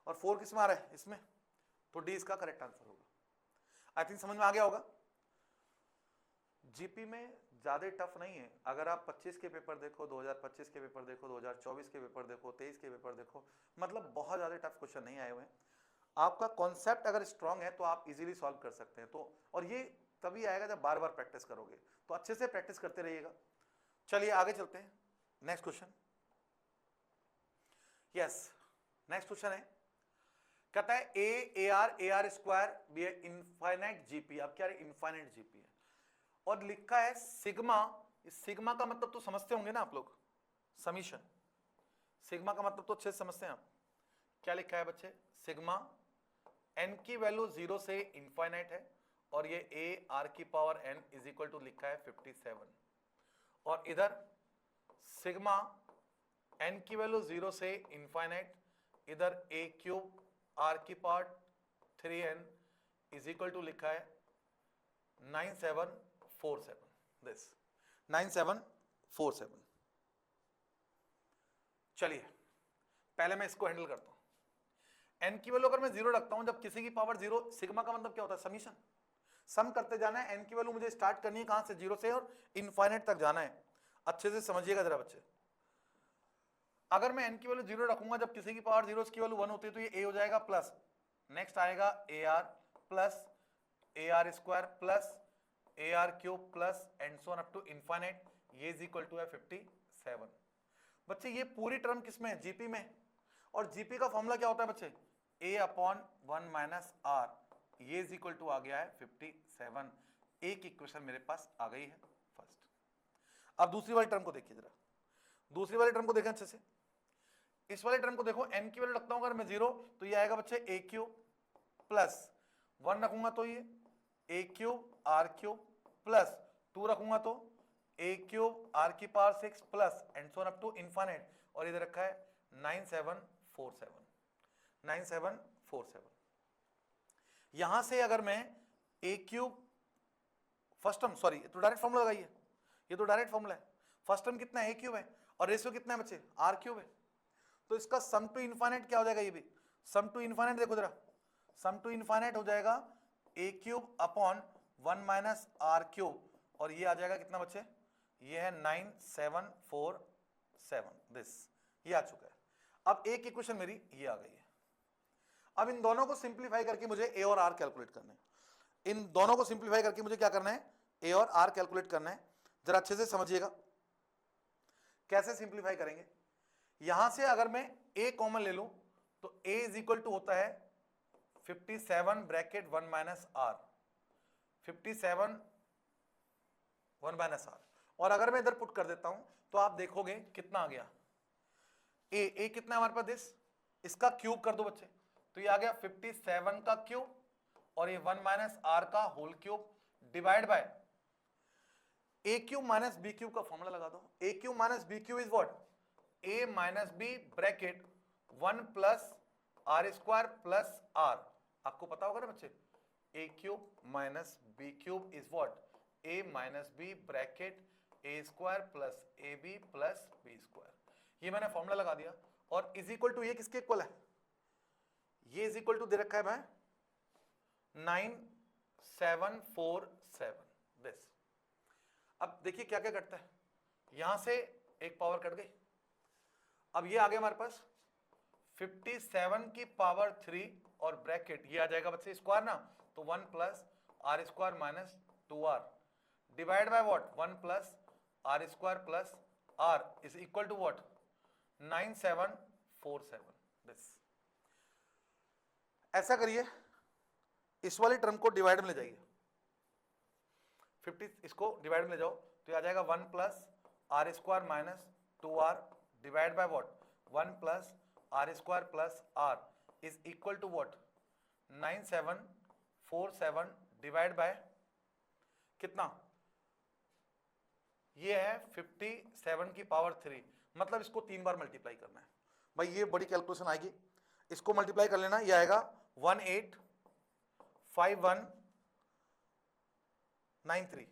A: और 4 किस में आ रहा है इसमें, तो डी इसका करेक्ट आंसर होगा। आई थिंक समझ में आ गया होगा। जीपी में ज्यादा टफ नहीं है, अगर आप 25 के पेपर देखो, 2025 के पेपर देखो, 2024 के पेपर देखो, 23 के पेपर देखो, मतलब बहुत ज्यादा टफ क्वेश्चन नहीं आए हुए हैं। आपका कॉन्सेप्ट अगर स्ट्रांग है तो आप इजीली सॉल्व कर सकते हैं, तो और ये तभी आएगा जब बार बार प्रैक्टिस करोगे, तो अच्छे से प्रैक्टिस करते रहिएगा। चलिए आगे चलते हैं, next question. Yes next question है, कहता है a are square be a infinite GP. अब क्या है इनफाइनाइट जीपी है, और लिखा है सिग्मा। सिग्मा का मतलब तो समझते होंगे ना आप लोग, समीशन। सिग्मा का मतलब तो अच्छे से समझते हैं आप। क्या लिखा है बच्चे, सिग्मा एन की वैल्यू 0 से इनफाइनाइट है, और ये ए आर की power n is equal to लिखा है 57, और इधर सिग्मा एन की वैल्यू 0 से इनफाइनाइट, इधर ए क्यूब आर की power 3n is equal to लिखा है 9747, दिस 9747। चलिए पहले मैं इसको हैंडल करता हूं। एन की वैल्यू अगर मैं 0 रखता हूं, जब किसी की पावर 0, सिग्मा का मतलब क्या होता है समीशन, सम करते जाना है। एन की वैल्यू मुझे स्टार्ट करनी है कहां से, 0 से, और इनफाइनाइट तक जाना है। अच्छे से समझिएगा जरा बच्चे, अगर मैं एन की वैल्यू 0 रखूंगा, जब किसी की पावर 0 की वैल्यू 1 होती है, तो ये ए हो जाएगा प्लस, नेक्स्ट आएगा ए r plus A R square plus A R cube plus and so on up to infinite, ये इज इक्वल टू है 57। बच्चे ये पूरी टर्म किसमें है, जीपी में, और जीपी का फॉर्मूला क्या होता है बच्चे, ए अपॉन 1 माइनस आर, ये इज इक्वल टू आ गया है 57। एक इक्वेशन मेरे पास आ गई है फर्स्ट। अब दूसरी वाली टर्म को देखिए जरा, दूसरी वाली टर्म को देखें अच्छे से। इस वाले टर्म को देखो, n की वैल्यू रखता हूं अगर मैं 0 तो ये आएगा बच्चे a क्यूब प्लस 1 रखूंगा तो ये a cube r cube plus 2 रखूंगा तो a क्यूब r की power 6 plus and so on up to infinite, और इधर रखा है 9747। यहां से अगर मैं a cube first term, sorry तो डायरेक्ट फॉर्मूला लगाइए, ये तो डायरेक्ट फॉर्मूला है, फर्स्ट टर्म कितना है a क्यूब है और रेशियो कितना है बच्चे r क्यूब है, तो इसका सम टू इनफाइनाइट क्या हो जाएगा, ये भी सम टू इनफाइनाइट देखो जरा, सम टू इनफाइनाइट हो जाएगा a cube upon 1 minus r cube, और ये आ जाएगा कितना बच्चे, ये है 9747, दिस ये आ चुका है। अब एक इक्वेशन मेरी ये आ गई है। अब इन दोनों को सिंप्लीफाई करके मुझे a और r कैलकुलेट करना है, इन दोनों को सिंप्लीफाई करके मुझे क्या करना है, a और r कैलकुलेट करना है। जरा अच्छे से समझिएगा कैसे सिंप्लीफाई करेंगे। यहां से अगर मैं a कॉमन ले लूं तो a इज इक्वल टू होता है 57 bracket 1 minus r, 57 1 minus r, और अगर मैं इधर पुट कर देता हूं तो आप देखोगे कितना आ गया, a कितना है हमारे पास, दिस, इसका क्यूब कर दो बच्चे, तो ये आ गया 57 का क्यूब और ये 1 माइनस r का whole cube divide by a cube minus b cube का फॉर्मूला लगा दो, a cube minus b cube is what, a minus b bracket 1 plus r square plus r, आपको पता होगा ना बच्चे, a cube minus b cube is what, a minus b bracket a square plus ab plus b square, ये मैंने फॉर्मूला लगा दिया, और इज इक्वल टू ये किसके इक्वल है, ये इज इक्वल टू दे रखा है भाई 9747, दिस। अब देखिए क्या क्या करता है, यहां से एक पावर कट गई, अब ये आ गया हमारे पास 57 की पावर 3 और ब्रैकेट ये आ जाएगा बच्चे स्क्वायर ना, तो 1 plus r square minus 2r divide by what 1 plus r square plus r is equal to what 9747, this. ऐसा करिए, इस वाले टर्म को डिवाइड में ले जाइए, 50 इसको डिवाइड में ले जाओ तो ये आ जाएगा 1 plus r square minus 2r divide by what 1 plus r square plus r is equal to what 9747 divide by कितना, ये है 57 की पावर 3, मतलब इसको 3 बार मल्टीप्लाई करना है भाई, ये बड़ी कैलकुलेशन आएगी, इसको मल्टीप्लाई कर लेना, ये आएगा 185193,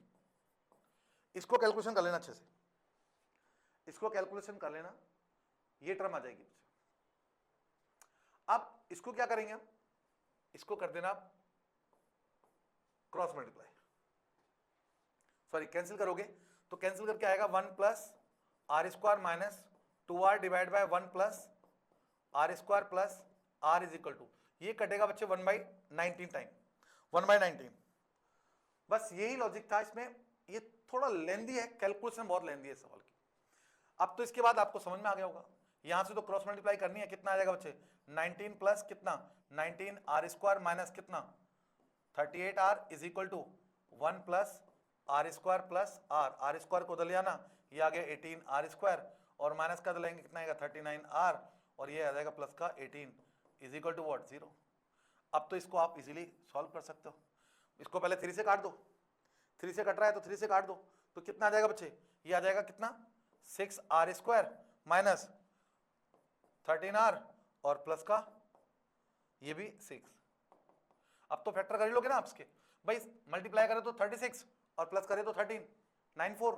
A: इसको कैलकुलेशन कर लेना अच्छे से, इसको कैलकुलेशन कर लेना, ये टर्म आ जाएगी। अब इसको क्या करेंगे हम, इसको कर देना आप क्रॉस मल्टीप्लाई, सॉरी कैंसिल करोगे तो कैंसिल करके आएगा 1 plus r square minus 2r divide by 1 plus r square plus r is equal to, ये कटेगा बच्चे 1/19 टाइम 1/19, बस यही लॉजिक था इसमें, ये थोड़ा लेंदी है, कैलकुलेशन बहुत लेंदी है सवाल की। अब तो इसके बाद आपको समझ में आ गया होगा, यहां से तो क्रॉस मल्टीप्लाई करनी है, कितना आ जाएगा बच्चे 19 प्लस कितना 19 r स्क्वायर माइनस कितना 38r is equal to 1 plus r square plus r square को उधर ले आना, ये आ गया 18r स्क्वायर और माइनस का लेंगे कितना आएगा 39r और ये आ जाएगा प्लस का 18 इज इक्वल टू व्हाट 0। अब तो इसको आप इजीली सॉल्व कर सकते हो, इसको पहले 3 से काट दो, 3 से कट रहा है तो 3 से काट दो, तो कितना आ जाएगा बच्चे, ये आ जाएगा कितना 6r स्क्वायर माइनस 13r और प्लस का ये भी 6। अब तो फैक्टर कर लोगे ना आप इसके, भाई मल्टीप्लाई करें तो 36 और प्लस करें तो 13 94,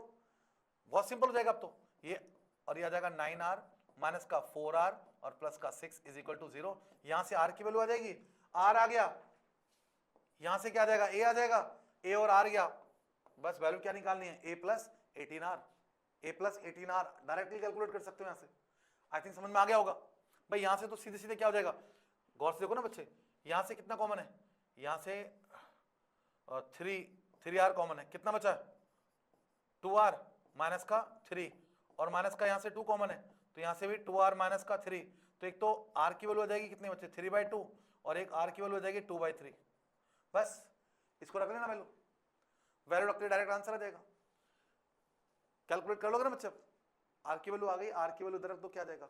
A: बहुत सिंपल हो जाएगा अब तो ये, और ये आ जाएगा 9r माइनस का 4r और प्लस का 6 इज इक्वल टू 0। यहां से r की वैल्यू आ जाएगी, r आ गया, यहां से क्या आ जाएगा a आ जाएगा, a और r गया, बस वैल्यू क्या निकालनी है a plus 18r, a plus 18r directly calculate कर सकते हो यहां से। आई थिंक समझ में आ गया होगा भाई, यहां से तो सीधे सीधे क्या हो जाएगा, गौर से देखो ना बच्चे, यहां से कितना कॉमन है, यहां से 3r कॉमन है, कितना बचा 2r माइनस का 3 और माइनस का यहां से 2 कॉमन है, तो यहां से भी 2r माइनस का 3, तो एक तो r की वैल्यू आ जाएगी कितने बच्चे 3/2 और एक r की वैल्यू आ जाएगी 2/3, बस इसको रख लेना वैल्यू, वैल्यू रखते डायरेक्ट आंसर आ जाएगा, कैलकुलेट कर लोगे ना बच्चे, r की वैल्यू आ गई, r की वैल्यू इधर रख दो क्या आ जाएगा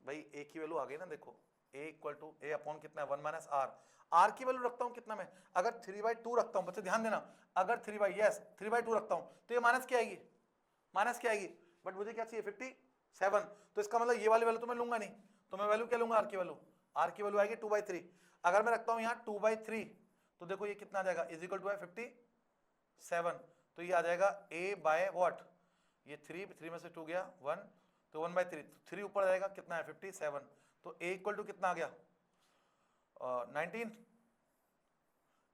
A: भाई ए की वैल्यू आ गई ना, देखो ए इक्वल टू ए अपॉन कितना है 1 माइनस आर। आर की वैल्यू रखता हूं कितना में, अगर 3/2 रखता हूं, बच्चे ध्यान देना, अगर 3/2 रखता हूं तो ये माइनस क्या आएगी, माइनस क्या आएगी, बट मुझे क्या चाहिए 57, तो इसका मतलब ये वाली वैल्यू तो मैं लूंगा नहीं, तो मैं वैल्यू क्या लूंगा, आर की वैल्यू, आर की वैल्यू आएगी 2/3। अगर मैं रखता हूं यहाँ 2/3 तो देखो ये कितना आ जाएगा, इज इक्वल टू है 57, तो ये आ जाएगा a बाय व्हाट, ये 3 में से 2 गया 1, तो 1/3, 3 ऊपर जाएगा कितना है 57, तो a इक्वल टू कितना आ गया 19,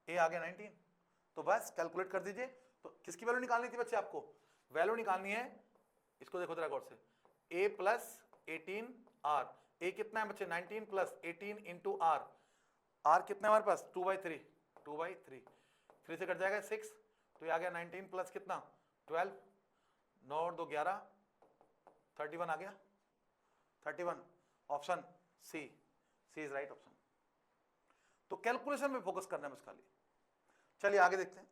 A: a आ गया 19। तो बस कैलकुलेट कर दीजिए। तो किसकी वैल्यू निकालनी थी बच्चे आपको, वैल्यू निकालनी है, इसको देखो जरा गौर से, a प्लस 18r, a कितना है बच्चे 19 प्लस 18 इंटू r, r कितना है हमारे पास 2/3, 2/3, 3 से कट जाएगा 6, तो ये आ गया 19 प्लस कितना 12, 9 और 2 11, 31 आ गया, 31, option C, C is right option. तो कैलकुलेशन में फोकस करना है बस खाली। चलिए आगे देखते हैं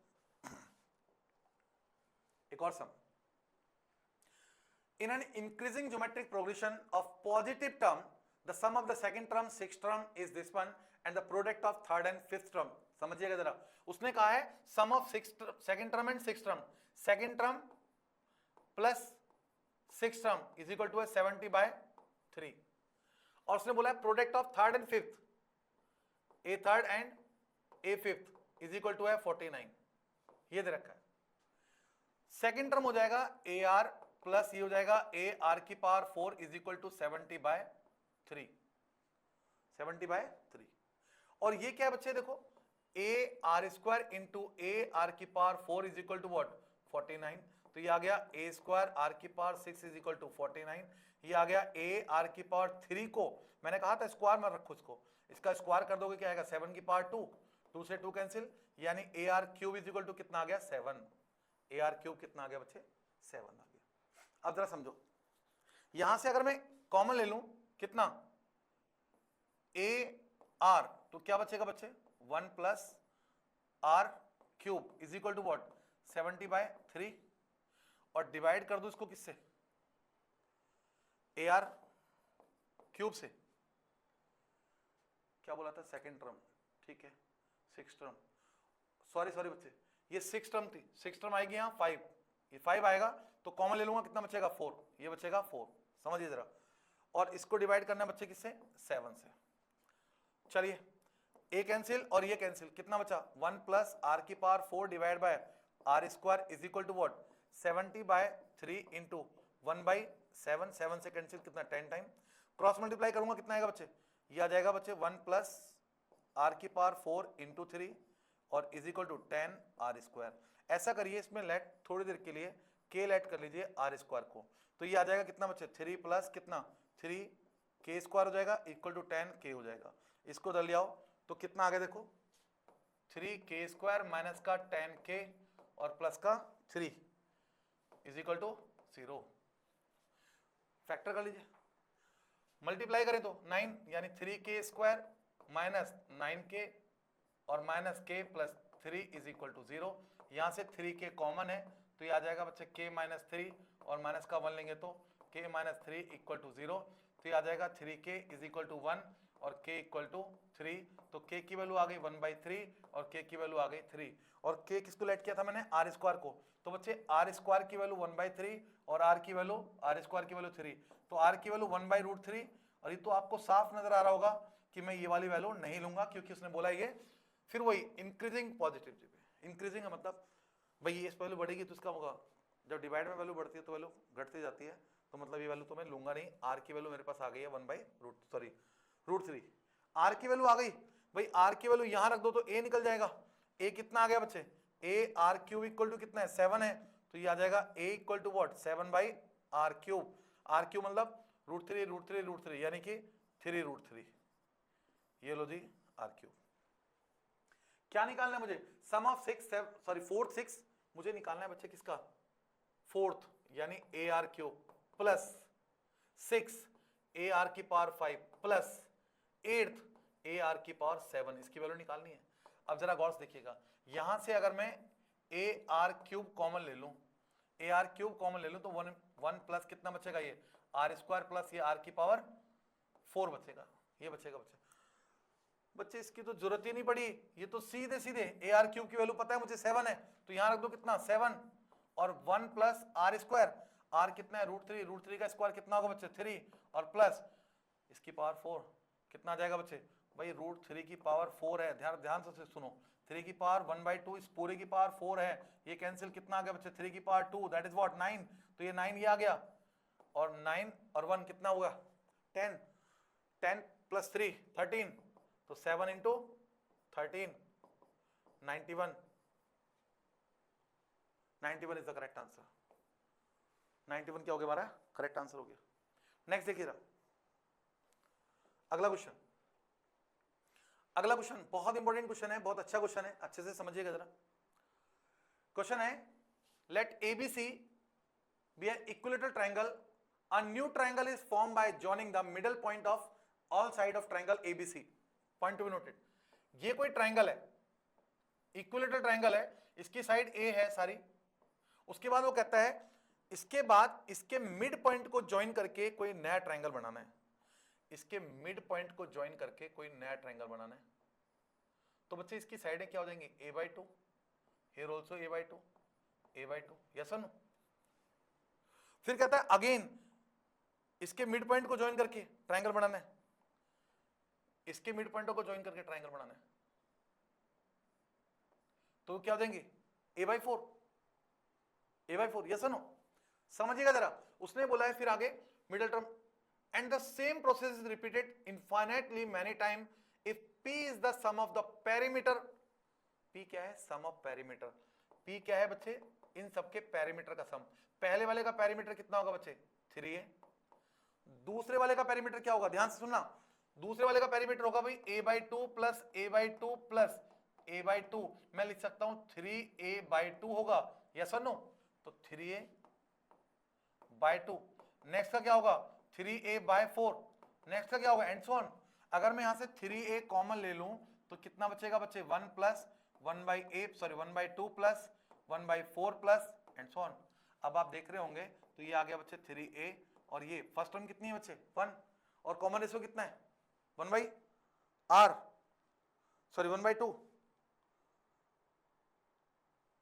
A: एक और सम। In an increasing geometric progression of positive term, the sum of the second term, sixth term is this one, and the product of third and fifth term, समझिएगा जरा, उसने कहा है sum of second term and sixth term, second term plus sixth term is equal to 70/3, और उसने बोला है product of third and fifth, a third and a fifth is equal to है 49, ये दे रखा है। सेकेंड टर्म हो जाएगा ए आर प्लस ये हो जाएगा ए आर की पावर 4 इज इक्वल टू 70/3, 70/3, और ये क्या है बच्चे देखो, a are square into a are की power 4 is equal to what 49, तो ये आ गया ए स्क्वायर आर की पावर 6 इज इक्वल टू 49, ये आ गया ए आर की पावर 3 को मैंने कहा था स्क्वायर में रखो इसको, इसका स्क्वायर कर दोगे क्या आएगा 7 की पावर 2, 2 से 2 कैंसिल, यानी a are cube is equal to कितना आ गया 7, ए आर क्यूब कितना आ गया बच्चे 7 आ गया। अब जरा समझो, यहां से अगर मैं कॉमन ले लूं कितना ए आर, तो क्या बचेगा बच्चे 1 plus are cube is equal to what 70/3, और डिवाइड कर दो इसको किससे, ए आर क्यूब से, क्या बोला था सेकेंड टर्म, ठीक है सिक्स टर्म, सॉरी बच्चे ये सिक्स टर्म थी, सिक्स टर्म आएगी यहाँ 5, ये 5 आएगा तो कॉमन ले लूंगा कितना बचेगा 4, ये बचेगा 4, समझिए जरा, और इसको डिवाइड करना बच्चे किससे 7 से। चलिए ए कैंसिल और ये कैंसिल, कितना बचा 1 प्लस आर की power 4 divide by r square is equal to what 70/3 into 1/7, 7 से कैंसिल कितना 10 टाइम, क्रॉस मल्टीप्लाई करूंगा कितना आएगा बच्चे, ये आ जाएगा बच्चे 1 प्लस आर की पावर 4 इंटू 3 और is equal to 10 r square. ऐसा करिए इसमें लेट थोड़ी देर के लिए के लेट कर लीजिए आर स्क्वायर को, तो ये आ जाएगा कितना बच्चे 3 प्लस कितना 3 के स्क्वायर हो जाएगा इक्वल टू 10 के हो जाएगा, इसको जल्दी आओ तो कितना आ गया देखो 3 के स्क्वायर माइनस का 10 के और प्लस का 3 इज इक्वल टू 0, फैक्टर कर लीजिए, मल्टीप्लाई करें तो 9 यानी 3 के स्क्वायर माइनस 9 के और माइनस के प्लस 3 इज इक्वल टू 0, यहां से 3 के कॉमन है तो ये आ जाएगा बच्चे के माइनस 3 और माइनस का 1 लेंगे तो के माइनस 3 इक्वल टू 0, तो ये आ जाएगा 3k इज इक्वल टू 1 और k इक्वल टू 3, तो k की वैल्यू आ गई 1/3 और k की वैल्यू आ गई 3, और k किसको लेट किया था मैंने आर स्क्वायर को, तो बच्चे आर स्क्वायर की वैल्यू 1/3 और आर की वैल्यू आर स्क्वायर की वैल्यू 3, तो आर की वैल्यू 1/√3, और ये तो आपको साफ नजर आ रहा होगा कि मैं ये वाली वैल्यू नहीं लूंगा क्योंकि उसने बोला ये, फिर वही इंक्रीजिंग पॉजिटिव, इंक्रीजिंग है मतलब भाई इस वैल्यू बढ़ेगी तो इसका होगा, जब डिवाइड में वैल्यू बढ़ती है तो वैल्यू घटती जाती है, तो मतलब ये वैल्यू तो मैं लूंगा नहीं, आर की वैल्यू मेरे पास आ गई है 1/√3, आर की वैल्यू आ गई भाई, आर की वैल्यू यहां रख दो तो ए निकल जाएगा, ए कितना आ गया बच्चे A R cube equal to कितना है 7 है, तो ये आ जाएगा ए इक्वल टू व्हाट 7/आर क्यूब, आर क्यूब मतलब √3 यानी कि 3√3, ये लो जी आर क्यूब। क्या निकालना है मुझे, सम ऑफ 4th 6 मुझे निकालना है बच्चे किसका 4th यानी a are cube plus 6 a are की power 5 plus 8th a are की पावर 7, इसकी वैल्यू निकालनी है। अब जरा गौर से देखिएगा, यहां से अगर मैं ए आर क्यूब कॉमन ले लूं, ए आर क्यूब कॉमन ले लूं तो 1 प्लस कितना बचेगा ये आर स्क्वायर प्लस ये आर की पावर 4 बचेगा, ये बचेगा बच्चे इसकी तो जरूरत ही नहीं पड़ी, ये तो सीधे सीधे ए आर क्यूब की वैल्यू पता है मुझे 7 है, तो यहां रख दो कितना 7 और 1 प्लस आर स्क्वायर, आर कितना है √3 का स्क्वायर कितना होगा बच्चे 3 और प्लस इसकी पावर 4 कितना आ जाएगा बच्चे भाई √3 की पावर 4 है, ध्यान से सुनो, 3 की पावर 1/2 इस पूरे की पावर 4 है, ये कैंसिल कितना आ गया बच्चे 3 की पावर 2 दैट इज व्हाट 9, तो ये 9 ये आ गया और 9 और 1 कितना हुआ 10, 10 प्लस 3 13, तो 7 into 13 91 is the correct answer, 91 क्या हो गया हमारा करेक्ट आंसर हो गया। नेक्स्ट देखिए अगला क्वेश्चन बहुत इंपॉर्टेंट क्वेश्चन है, बहुत अच्छा क्वेश्चन है, अच्छे से समझिएगा जरा। क्वेश्चन है let ABC be an equilateral triangle, a new triangle is form by joining the middle point of all side of triangle ABC, point to be noted. ये कोई ट्रायंगल है, इक्विलेटरल ट्रायंगल है, इसकी साइड ए है सारी, उसके बाद वो कहता है इसके बाद इसके मिड पॉइंट को ज्वाइन करके कोई नया ट्रायंगल बनाना है, इसके मिड पॉइंट को ज्वाइन करके कोई नया ट्रायंगल बनाना है। तो बच्चे इसकी साइडें क्या हो जाएंगी a/2, here also a/2, yes और नो। फिर कहता है अगेन इसके मिड पॉइंट को ज्वाइन करके ट्रायंगल बनाना है, इसके मिड पॉइंटों को ज्वाइन करके ट्रायंगल बनाना है, तो क्या हो जाएंगे a/4, यस और नो। समझिएगा जरा, उसने बोला है फिर आगे middle term and the same process is repeated infinitely many times if p is the sum of the perimeter, p क्या है sum of perimeter, p क्या है बच्चे इन सबके पैरामीटर का सम। पहले वाले का पैरामीटर कितना होगा बच्चे 3 है, दूसरे वाले का पैरामीटर क्या होगा ध्यान से सुनना, दूसरे वाले का पैरामीटर होगा भाई a/2 plus a/2 plus a/2, मैं लिख सकता हूं 3a/2 होगा, यस और नो, तो 3a/2। नेक्स्ट का क्या होगा 3a/4, नेक्स्ट का क्या होगा एंड सो ऑन। अगर मैं यहां से 3a कॉमन ले लूं तो कितना बचेगा बच्चे 1 plus 1/2 plus 1/4 plus and so on. अब आप देख रहे होंगे तो ये आ गया बच्चे 3a और ये फर्स्ट टर्म कितनी है बच्चे 1 और कॉमन रेशियो कितना है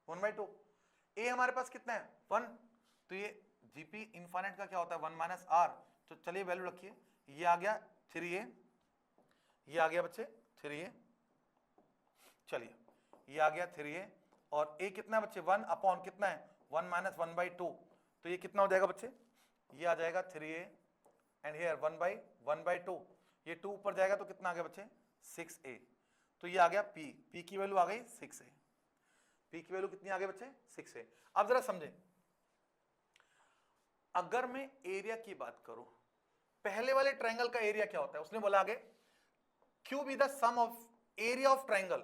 A: 1/2, a हमारे पास कितना है 1, तो ये जीपी इनफाइनाइट का क्या होता है 1 माइनस आर, तो चलिए वैल्यू रखिए, ये आ गया 3a, ये आ गया बच्चे 3a, चलिए ये आ गया 3a और a कितना है बच्चे 1 अपॉन कितना है 1 माइनस 1/2, तो ये कितना हो जाएगा बच्चे ये आ जाएगा 3a एंड हियर 1/2, ये 2 ऊपर जाएगा तो कितना आ गया बच्चे 6a, तो ये आ गया p की वैल्यू आ गई 6a, p की वैल्यू कितनी आ गई बच्चे 6a। अब जरा समझे, अगर मैं एरिया की बात करूं, पहले वाले ट्रायंगल का एरिया क्या होता है, उसने बोला आगे Q be the sum of area of triangle,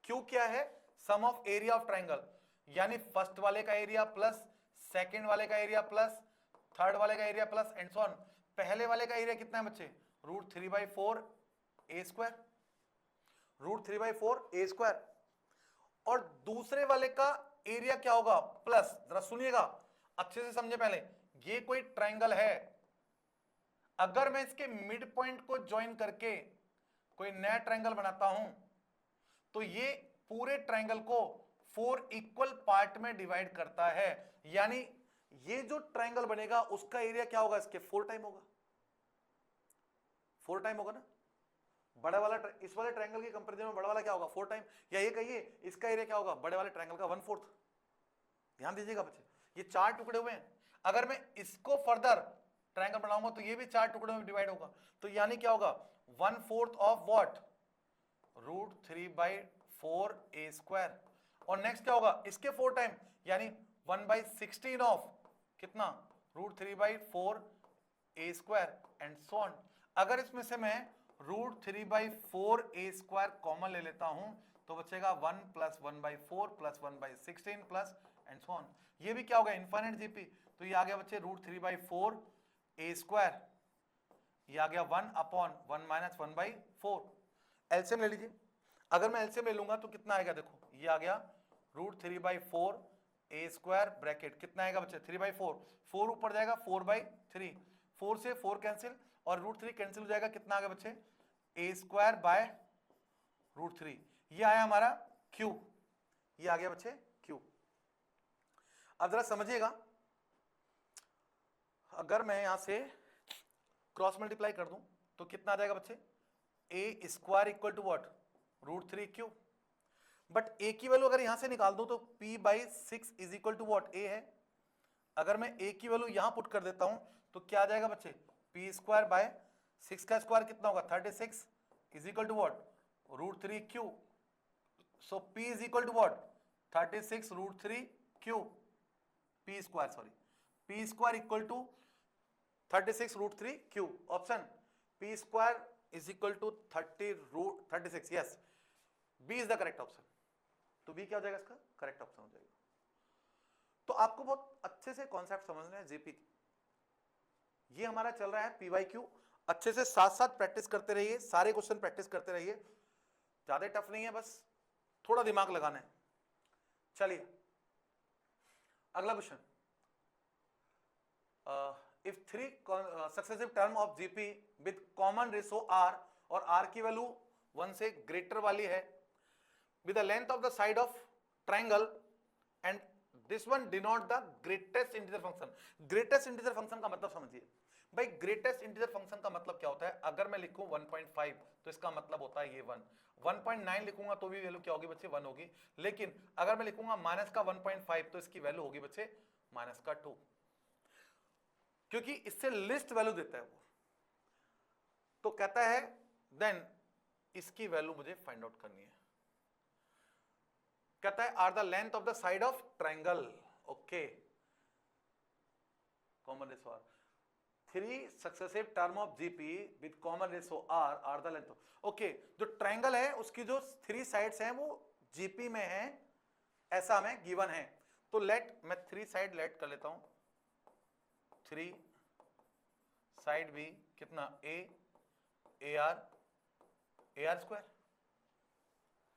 A: Q क्या है sum of area of triangle, यानी फर्स्ट वाले का एरिया प्लस सेकंड वाले का एरिया प्लस थर्ड वाले का area plus and so on. पहले वाले का एरिया कितना है बच्चे √3/4 a स्क्वायर, √3/4 a स्क्वायर, और दूसरे वाले का एरिया क्या होगा प्लस, जरा सुनिएगा अच्छे से समझे पहले, ये कोई ट्रायंगल है, अगर मैं इसके मिड पॉइंट को ज्वाइन करके कोई नया ट्रायंगल बनाता हूं तो ये पूरे ट्रायंगल को 4 इक्वल पार्ट में डिवाइड करता है, यानी ये जो ट्रायंगल बनेगा उसका एरिया क्या होगा इसके 4 टाइम होगा, 4 टाइम होगा ना, बड़ा वाला इस वाले ट्रायंगल के कंपैरिजन में बड़ा वाला क्या होगा 4 टाइम, या ये कहिए इसका एरिया क्या होगा बड़े वाले ट्रायंगल का 1/4। ध्यान दीजिएगा बच्चे, ये 4 टुकड़े हुए हैं, अगर मैं इसको फर्दर ट्रायंगल बनाऊंगा तो ये भी 4 टुकड़ों में डिवाइड होगा, तो यानी क्या होगा 1/4 ऑफ व्हाट √3/4 a स्क्वायर, और नेक्स्ट क्या होगा इसके 4 टाइम यानी 1/16 ऑफ कितना √3/4 a square and so on. अगर इसमें से मैं √3/4 a स्क्वायर कॉमन ले लेता हूं तो बचेगा 1 plus 1/4 plus 1/16 plus and so on. ये भी क्या होगा इनफाइनाइट जीपी, तो ये आ गया बच्चे √3/4 a स्क्वायर, ये आ गया 1 अपॉन 1 माइनस 1/4। एलसीएम ले लीजिए, अगर मैं एलसीएम ले लूंगा तो कितना आएगा देखो, ये आ गया √3/4 a स्क्वायर ब्रैकेट कितना आएगा बच्चे 3/4, 4 ऊपर जाएगा 4/3, 4 से 4 कैंसिल और √3 कैंसिल हो जाएगा, कितना आ गया बच्चे, a² बाय √3, ये आया हमारा q, ये आ गया बच्चे q। अब जरा समझिएगा, अगर मैं यहां से क्रॉस मल्टीप्लाई कर दूं तो कितना आ जाएगा बच्चे, a² equal to what, √3q। But a की वैल्यू अगर यहां से निकाल दूं तो p/6 is equal to what, a है। अगर मैं a की वैल्यू यहां पुट कर देता हूं तो क्या आ जाएगा बच्चे, p²/6 का स्क्वायर कितना होगा, 36 is equal to what, √3q। So p is equal to what, 36 √3q, p² equal to 36 √3q। Option p² is equal to 36, yes, B is the correct option. तो बी क्या हो जाएगा, इसका करेक्ट ऑप्शन हो जाएगा। तो आपको बहुत अच्छे से कॉन्सेप्ट समझना है जीपी की। ये हमारा चल रहा है पीवाईक्यू, अच्छे से साथ साथ प्रैक्टिस करते रहिए, सारे क्वेश्चन प्रैक्टिस करते रहिए, ज्यादा टफ नहीं है, बस थोड़ा दिमाग लगाना है। चलिए अगला question, if 3 successive term of GP with common ratio r, और आर की वैल्यू 1 से ग्रेटर वाली है, with the length of the side of triangle and this one denote the greatest integer function। greatest integer function का मतलब समझिए भाई, greatest integer function का मतलब क्या होता है, अगर मैं लिखूं 1.5 तो इसका मतलब होता है ये 1, 1.9 लिखूंगा तो भी वैल्यू क्या होगी बच्चे, 1 होगी। लेकिन अगर मैं लिखूंगा माइनस का 1.5 तो इसकी वैल्यू होगी बच्चे माइनस का 2, क्योंकि इससे लिस्ट वैल्यू देता है वो। तो कहता है देन इसकी वैल्यू मुझे फाइंड आउट करनी है। कहता है are the length of the side of triangle, okay, common ratio r, 3 successive term of GP with common ratio r the length, okay. जो ट्राइंगल है उसकी जो 3 साइड्स हैं वो जीपी में है, ऐसा हमें गिवन है। तो लेट, मैं 3 साइड लेट कर लेता हूं, 3 साइड भी कितना, A are square,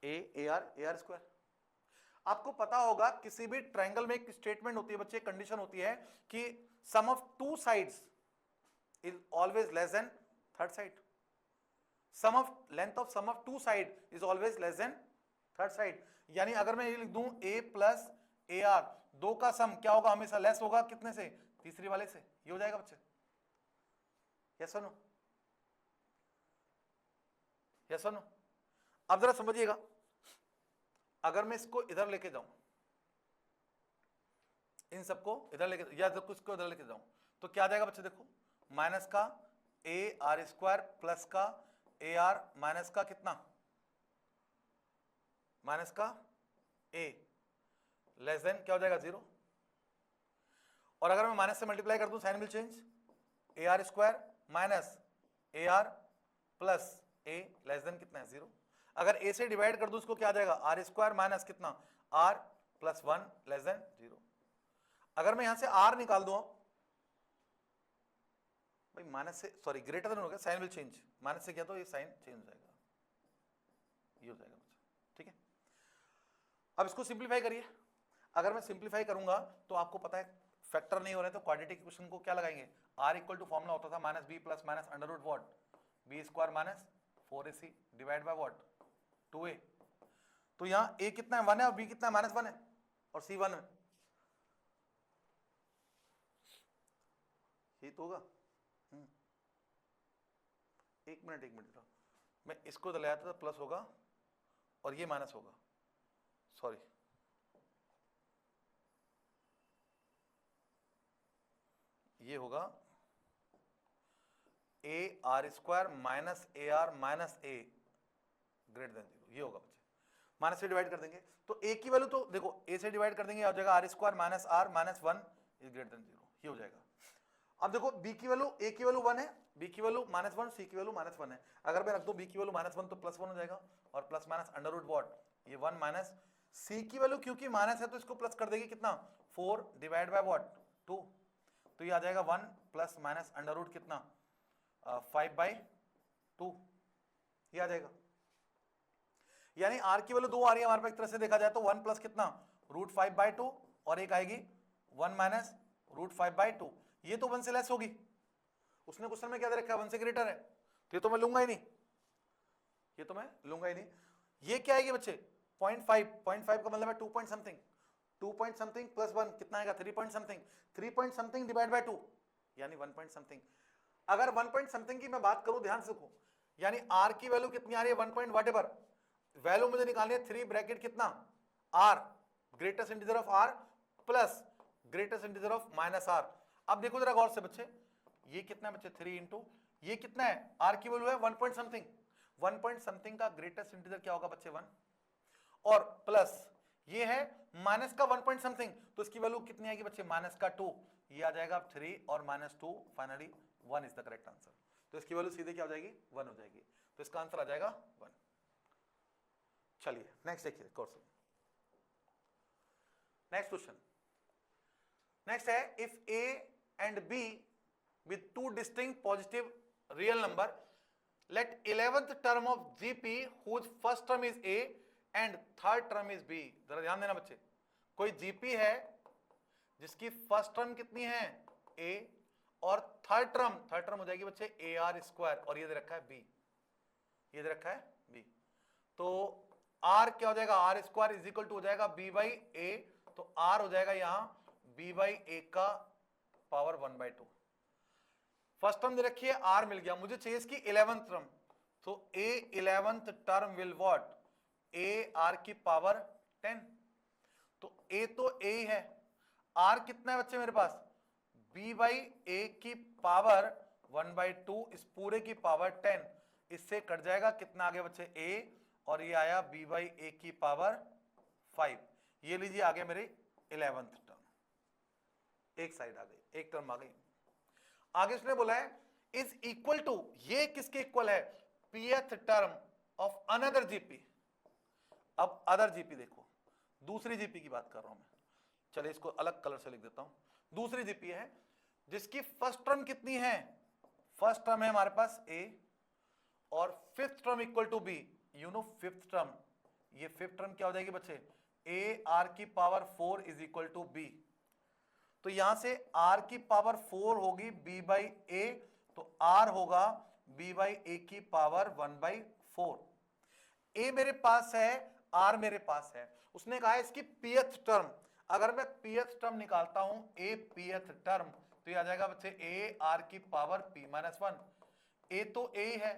A: A R square. आपको पता होगा किसी भी ट्रायंगल में एक स्टेटमेंट होती है बच्चे, कंडीशन होती है कि sum of 2 sides is always less than third side, sum of length of sum of 2 side is always less than third side. यानी अगर मैं ये लिख दूं a प्लस ए आर, 2 का सम क्या होगा, हमेशा लेस होगा कितने से, तीसरी वाले से। ये हो जाएगा बच्चे, यस और नो, यस और नो। अब जरा समझिएगा, अगर मैं इसको इधर लेके जाऊं, इन सबको इधर लेके, या इसको इधर लेके जाऊं तो क्या आ जाएगा बच्चे, देखो माइनस का ए आर स्क्वायर प्लस का ए आर माइनस का कितना, माइनस का ए, लेस देन क्या हो जाएगा 0। और अगर मैं माइनस से मल्टीप्लाई कर दूं sign will change, a are square minus a r plus a less than कितना है 0। अगर a से डिवाइड कर दूं उसको क्या आ जाएगा, आर स्क्वायर माइनस कितना, r प्लस 1 लेस देन 0। अगर मैं यहां से r निकाल दूं भाई, माइनस से, सॉरी ग्रेटर देन हो गया, साइन विल चेंज, माइनस से क्या तो ये साइन चेंज हो जाएगा, ये हो जाएगा, ठीक है। अब इसको सिंप्लीफाई करिए। अगर मैं सिंप्लीफाई करूंगा तो आपको पता है फैक्टर नहीं हो रहे तो क्वाड्रेटिक इक्वेशन को क्या लगाएंगे, r इक्वल टू फॉर्मूला होता था minus b plus minus under root what, b square minus 4ac divide by what, 2a। तो यहां a कितना है 1 है और b कितना है -1 है और c 1 है, ये तो होगा। एक मिनट मैं इसको ले आता था, प्लस होगा और ये माइनस होगा, सॉरी ये होगा A are square minus a are minus A greater than 0, ये होगा बच्चे। माइनस से डिवाइड कर देंगे तो a की वैल्यू तो देखो a से डिवाइड कर देंगे, आ जाएगा r square minus r minus 1 is greater than 0, ये हो जाएगा। अब देखो b की वैल्यू, a की वैल्यू 1 है, b की वैल्यू -1, c की वैल्यू -1 है। अगर मैं रख दूं b की वैल्यू -1 तो +1 हो जाएगा और plus minus under root what, ये 1 माइनस c की वैल्यू क्योंकि माइनस है तो इसको प्लस कर देगी कितना, 4 डिवाइड बाय व्हाट 2, तो ये आ जाएगा 1 प्लस माइनस अंडर रूट कितना 5/2, ये आ जाएगा। यानी r की वैल्यू 2 आ रही है हमारे पास, एक तरह से देखा जाए तो 1 प्लस कितना √5/2 और एक आएगी 1 माइनस √5/2, ये तो 1 से लेस होगी उसने क्वेश्चन में क्या दे रखा है, 1 से ग्रेटर है, तो ये तो मैं लूंगा ही नहीं, ये तो मैं लूंगा ही नहीं। ये क्या है ये बच्चे 0.5 का मतलब है 2 point something, 2 point something plus 1 कितना आएगा 3 point something, 3 point something divide by 2 यानी 1 पॉइंट समथिंग। अगर 1 पॉइंट समथिंग की मैं बात करूं, ध्यान से देखो, यानी r की वैल्यू कितनी आ रही है 1 पॉइंट वट एवर, वैल्यू मुझे निकालनी है 3 ब्रैकेट कितना r greatest integer of r plus greatest integer of minus r। अब देखो जरा गौर से बच्चे, ये कितना है बच्चे 3 इंटू ये कितना है, r की वैल्यू है 1 पॉइंट समथिंग, 1 पॉइंट समथिंग का ग्रेटेस्ट इंटीजर क्या होगा बच्चे 1, और प्लस ये है माइनस का 1 पॉइंट समथिंग, तो इसकी वैल्यू कितनी आएगी बच्चे माइनस का 2, ये आ जाएगा 3 और minus 2 finally 1 is the correct answer. तो इसकी वैल्यू सीधे क्या हो जाएगी 1 हो जाएगी, तो इसका आंसर आ जाएगा 1। चलिए नेक्स्ट देखिए कोर्स, नेक्स्ट क्वेश्चन, नेक्स्ट है if a and b with 2 distinct positive real number, let 11th term of gp whose first term is a and third term is b। जरा ध्यान देना बच्चे, कोई gp है जिसकी फर्स्ट टर्म कितनी है a और थर्ड टर्म हो जाएगी बच्चे ar स्क्वायर, और ये दे रखा है b, ये दे रखा है b, तो r क्या हो जाएगा r square is equal to हो जाएगा b बाई a, तो r हो जाएगा यहां b बाई a का पावर 1/2। फर्स्ट टर्म दे रखी है r मिल गया, मुझे चाहिए इसकी 11th टर्म, तो a 11th term will what a r की पावर 10, तो a तो a ही है, r कितना है बच्चे मेरे पास b बाई a की पावर 1/2 इस पूरे की पावर 10, इससे कट जाएगा कितना आगे बच्चे a, और ये आया b बाई a की पावर 5, ये लीजिए आगे मेरी 11th टर्म, एक साइड आ गई, एक टर्म आ गई। आगे उसने बोला है इज इक्वल टू, ये किसके इक्वल है pth term of another GP. अब अदर जीपी देखो, दूसरी जीपी की बात कर रहा हूं मैं, चलिए इसको अलग कलर से लिख देता हूं। दूसरी जीपी है जिसकी फर्स्ट टर्म कितनी है, फर्स्ट टर्म है हमारे पास a और fifth term equal to b, you know fifth term, ये फिफ्थ टर्म क्या हो जाएगी बच्चे a r की power 4 is equal to b, तो यहां से r की पावर 4 होगी b बाई a, तो r होगा b बाई a की पावर 1/4। a मेरे पास है, r मेरे पास है, उसने कहा है इसकी pth टर्म, अगर मैं pth टर्म निकालता हूं a pth टर्म, तो ये आ जाएगा बच्चे a r की पावर p माइनस 1, a तो a है,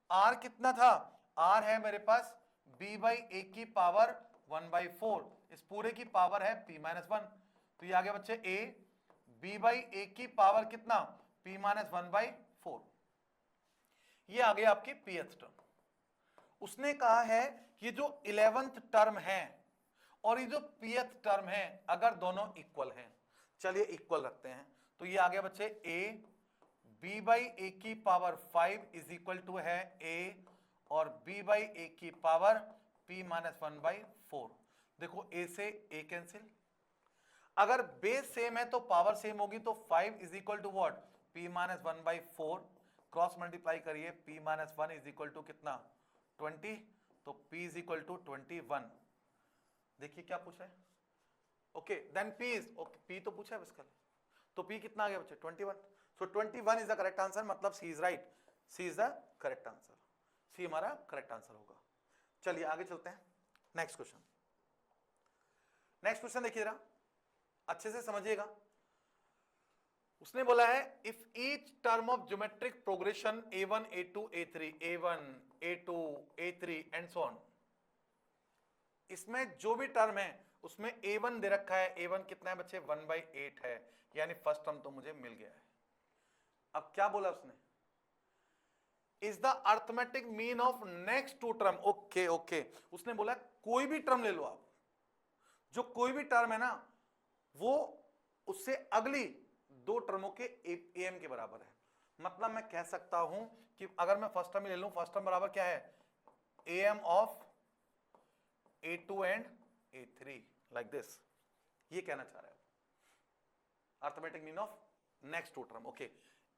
A: r कितना था, r है मेरे पास b बाई a की पावर 1/4, इस पूरे की पावर है p माइनस 1, तो ये आ गया बच्चे a b बाई a की पावर कितना p माइनस 1/4, ये आ गया आपकी pth टर्म। उसने कहा है कि जो 11th टर्म है और ये जो pth टर्म है अगर दोनों इक्वल हैं, चलिए इक्वल रखते हैं, तो ये आ गया बच्चे a b बाई a की पावर 5 इज इक्वल टू है a और b बाई a की पावर p माइनस 1/4। देखो a से a कैंसिल, अगर बेस सेम है तो पावर सेम होगी, तो 5 is equal to what p minus 1/4, cross multiply करिए p minus 1 is equal to कितना 20, तो p इज इक्वल टू 21। देखिए क्या पूछा है, okay then p is okay, p तो पूछा है इसका, तो p कितना आ गया बच्चे 21, सो 21 इज द करेक्ट आंसर, मतलब c is right, c is the correct answer, c हमारा करेक्ट आंसर होगा। चलिए आगे चलते हैं, नेक्स्ट क्वेश्चन, नेक्स्ट क्वेश्चन देखिए जरा अच्छे से समझिएगा। उसने बोला है if each term of geometric progression a1 a2 a3 a1 a2 a3 and so on, इसमें जो भी टर्म है उसमें a1 दे रखा है, a1 कितना है बच्चे 1/8 है, यानी फर्स्ट टर्म तो मुझे मिल गया है। अब क्या बोला उसने, is the arithmetic mean of next two term, okay okay, उसने बोला कोई भी टर्म ले लो आप, जो कोई भी टर्म है ना वो उससे अगली दो टर्मों के am के बराबर है, मतलब मैं कह सकता हूं कि अगर मैं फर्स्ट टर्म ले लूं, फर्स्ट टर्म बराबर क्या है am of a2 and a3 like this, ये कहना चाह रहा है arithmetic mean of next two term. Okay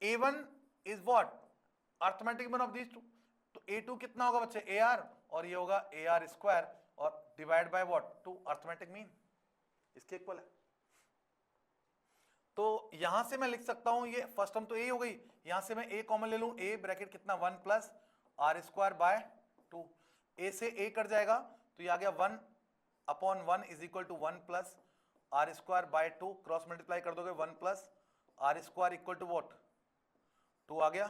A: a1 is what arithmetic mean of this two, तो a2 कितना होगा बच्चे ar, और ये होगा ar स्क्वायर और divide by what 2 arithmetic mean, इसके इक्वल है। तो यहां से मैं लिख सकता हूं, ये फर्स्ट टर्म तो ए हो गई, यहां से मैं ए कॉमन ले लूं, ए ब्रैकेट कितना 1 plus are square by 2, a से ए कट जाएगा तो ये आ गया 1 upon 1 is equal to 1 plus are square by 2, cross multiply कर दोगे 1 plus are square equal to what 2 आ गया।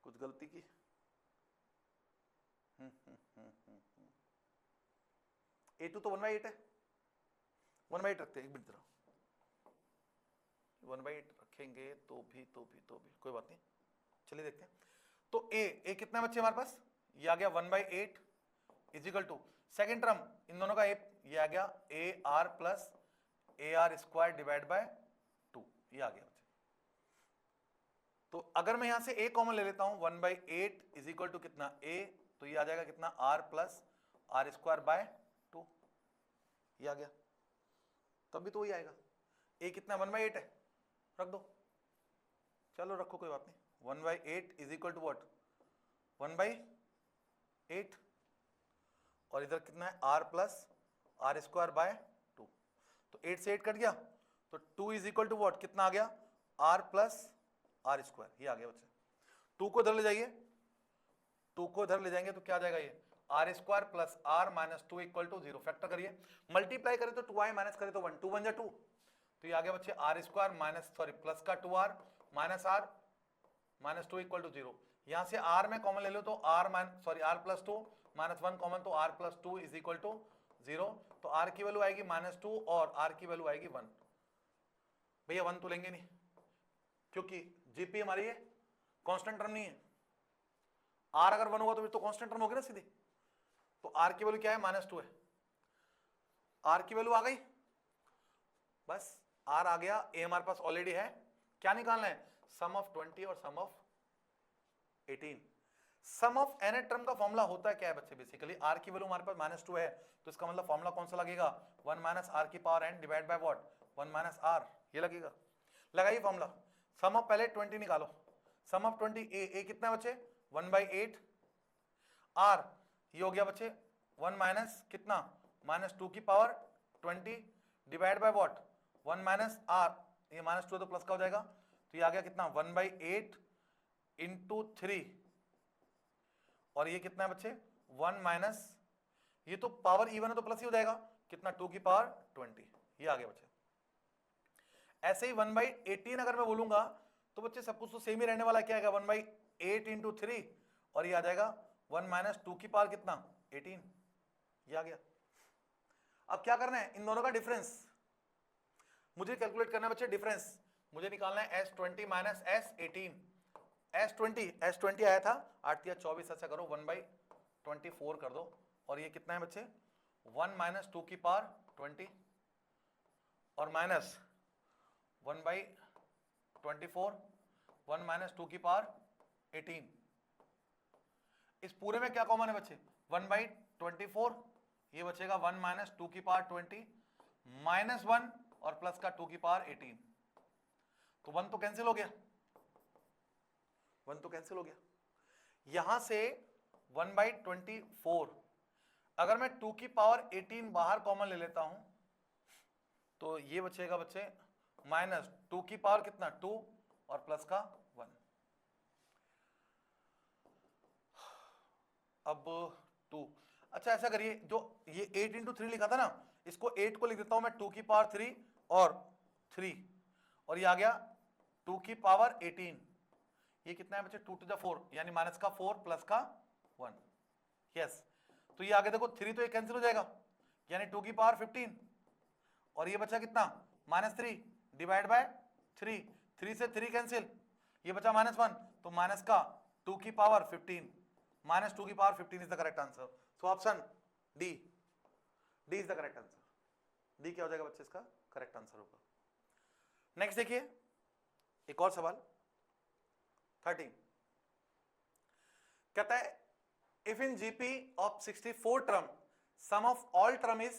A: कुछ गलती की? A2 तो 1/8 है, 1/8 रखते हैं, एक मिनट जरा, 1/8 रखेंगे तो भी कोई बात नहीं, चलिए देखते हैं। तो a कितना बच्चे हमारे पास, ये आ गया 1/8 is equal to second term इन दोनों का ये आ गया AR plus AR square divide by 2, ये आ गया बच्चे। तो अगर मैं यहां से a कॉमन ले लेता हूं 1/8 इज इक्वल टू कितना a, तो ये आ जाएगा कितना r plus are square by 2, ये आ गया, तब भी तो वही आएगा। a कितना 1/8 है, रख दो, चलो रखो कोई बात नहीं, 1/8 इज इक्वल टू वॉट 1/8, और इधर कितना है r plus are square by 2, तो 8 से 8 कट गया, तो 2 इज इक्वल टू वॉट कितना आ गया r प्लस आर स्क्वायर, ये आ गया बच्चे। 2 को इधर ले जाइए, 2 को इधर ले जाएंगे तो क्या आ जाएगा, ये r square plus r minus 2 equal to 0, factor करिए, मल्टीप्लाई करें तो 2i माइनस करें तो 1, 2 1 जा 2, तो ये आ गया बच्चे आर स्क्वायर माइनस प्लस का 2r minus r minus 2 equal to 0। यहां से r में कॉमन ले लो तो r प्लस 2 माइनस 1 कॉमन, तो r plus 2 is equal to 0, तो r की वैल्यू आएगी -2 और r की वैल्यू आएगी 1। भैया 1 तो लेंगे नहीं क्योंकि जीपी हमारी है, कांस्टेंट टर्म नहीं है, r अगर 1 होगा तो फिर तो कांस्टेंट टर्म होगी ना सीधे, तो r की वैल्यू क्या है -2 है, r की वैल्यू आ गई, बस r आ गया, a हमारे पास ऑलरेडी है, क्या निकालना है सम ऑफ 20 और sum of 18। Sum of nth term का फॉर्मूला होता है क्या है बच्चे, बेसिकली r की वैल्यू हमारे पास -2 है, तो इसका मतलब फॉर्मूला कौन सा लगेगा 1 माइनस r की power n divide by what 1 minus r, ये लगेगा। लगाइए फॉर्मूला, सम ऑफ पहले 20 निकालो, सम ऑफ 20 a कितना बच्चे 1/8, r ये हो गया बच्चे 1 माइनस कितना -2 की power 20 divide by what 1 minus r, ये -2 तो प्लस का हो जाएगा, तो ये आ गया कितना 1/8 इंटू 3, और ये कितना है बच्चे 1 माइनस, ये तो पावर इवन है तो प्लस ही हो जाएगा, कितना 2 की पावर 20, ये आ गया बच्चे। ऐसे ही 1/18 अगर मैं बोलूंगा तो बच्चे सब कुछ तो सेम ही रहने वाला, क्या आएगा 1/8 इंटू 3, और ये आ जाएगा 1 माइनस 2 की पावर कितना 18, ये आ गया। अब क्या करना है, इन दोनों का डिफरेंस मुझे कैलकुलेट करना है बच्चे, डिफरेंस मुझे निकालना है S20 माइनस S18, S20 आया था 8 या 24, ऐसा करो 1/24 कर दो, और ये कितना है बच्चे 1 माइनस 2 की पावर 20 और माइनस 1/24 1 माइनस 2 की पावर 18, इस पूरे में क्या कॉमन है बच्चे 1/24, ये बचेगा 1 माइनस 2 की पावर 20 माइनस 1 और प्लस का 2 की पावर 18, तो 1 तो कैंसिल हो गया, 1 तो कैंसिल हो गया। यहां से 1/24 अगर मैं 2 की पावर 18 बाहर कॉमन ले लेता हूं तो ये बचेगा बच्चे माइनस 2 की पावर कितना 2 और प्लस का 1। अब 2, अच्छा ऐसा करिए, जो ये 8 इंटू 3 लिखा था ना, इसको 8 को लिख देता हूं मैं 2 की पावर 3 और 3, और ये आ गया 2 की पावर 18, ये कितना है बच्चे 2 टू द 4 यानी माइनस का 4 प्लस का 1, यस, तो ये आगे देखो 3 तो ये कैंसिल हो जाएगा, यानी 2 की पावर 15, और ये बचा कितना -3 डिवाइड बाय 3, 3 से 3 कैंसिल, ये बचा -1, तो माइनस का 2 की पावर 15, माइनस 2 की power 15 is the correct answer. So option D is the correct answer, D क्या हो जाएगा बच्चे इसका करेक्ट आंसर होगा। नेक्स्ट देखिए एक और सवाल 13, कहता है if in GP of 64 term sum of all term is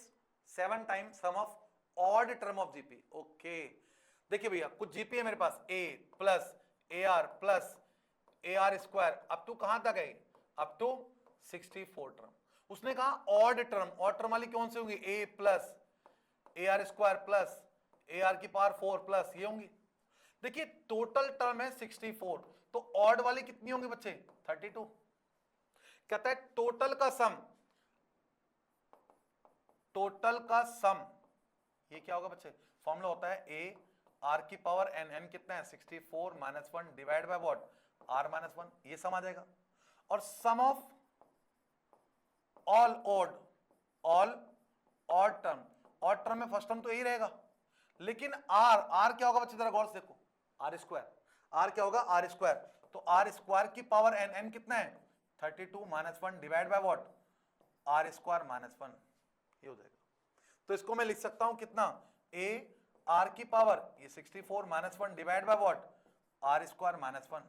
A: 7 times sum of odd term of GP. Okay देखिए भैया कुछ जीपी है मेरे पास a plus AR square up to कहां तक है, अप टू 64 टर्म। उसने कहा ऑड टर्म वाली कौन सी होंगी a plus A R square plus A R की पावर 4 प्लस ये होंगी। देखिए टोटल टर्म है 64, तो ऑड वाली कितनी होंगी बच्चे 32। कहता है टोटल का सम, टोटल का सम ये क्या होगा बच्चे, फॉर्मूला होता है ए आर की पावर एन, एन कितना है 64 minus 1 divide by what are minus 1, ये सम आ जाएगा। और sum of all odd, all odd term, odd term में फर्स्ट टर्म तो यही रहेगा, लेकिन आर, आर क्या होगा बच्चे जरा गौर से देखो, आर स्क्वायर, आर क्या होगा आर स्क्वायर, तो आर स्क्वायर की पावर एन, एन कितना है 32 minus 1 divide by what r square minus 1, ये हो जाएगा। तो इसको मैं लिख सकता हूं कितना, ए आर की पावर ये 64 minus 1 divide by what r square minus 1।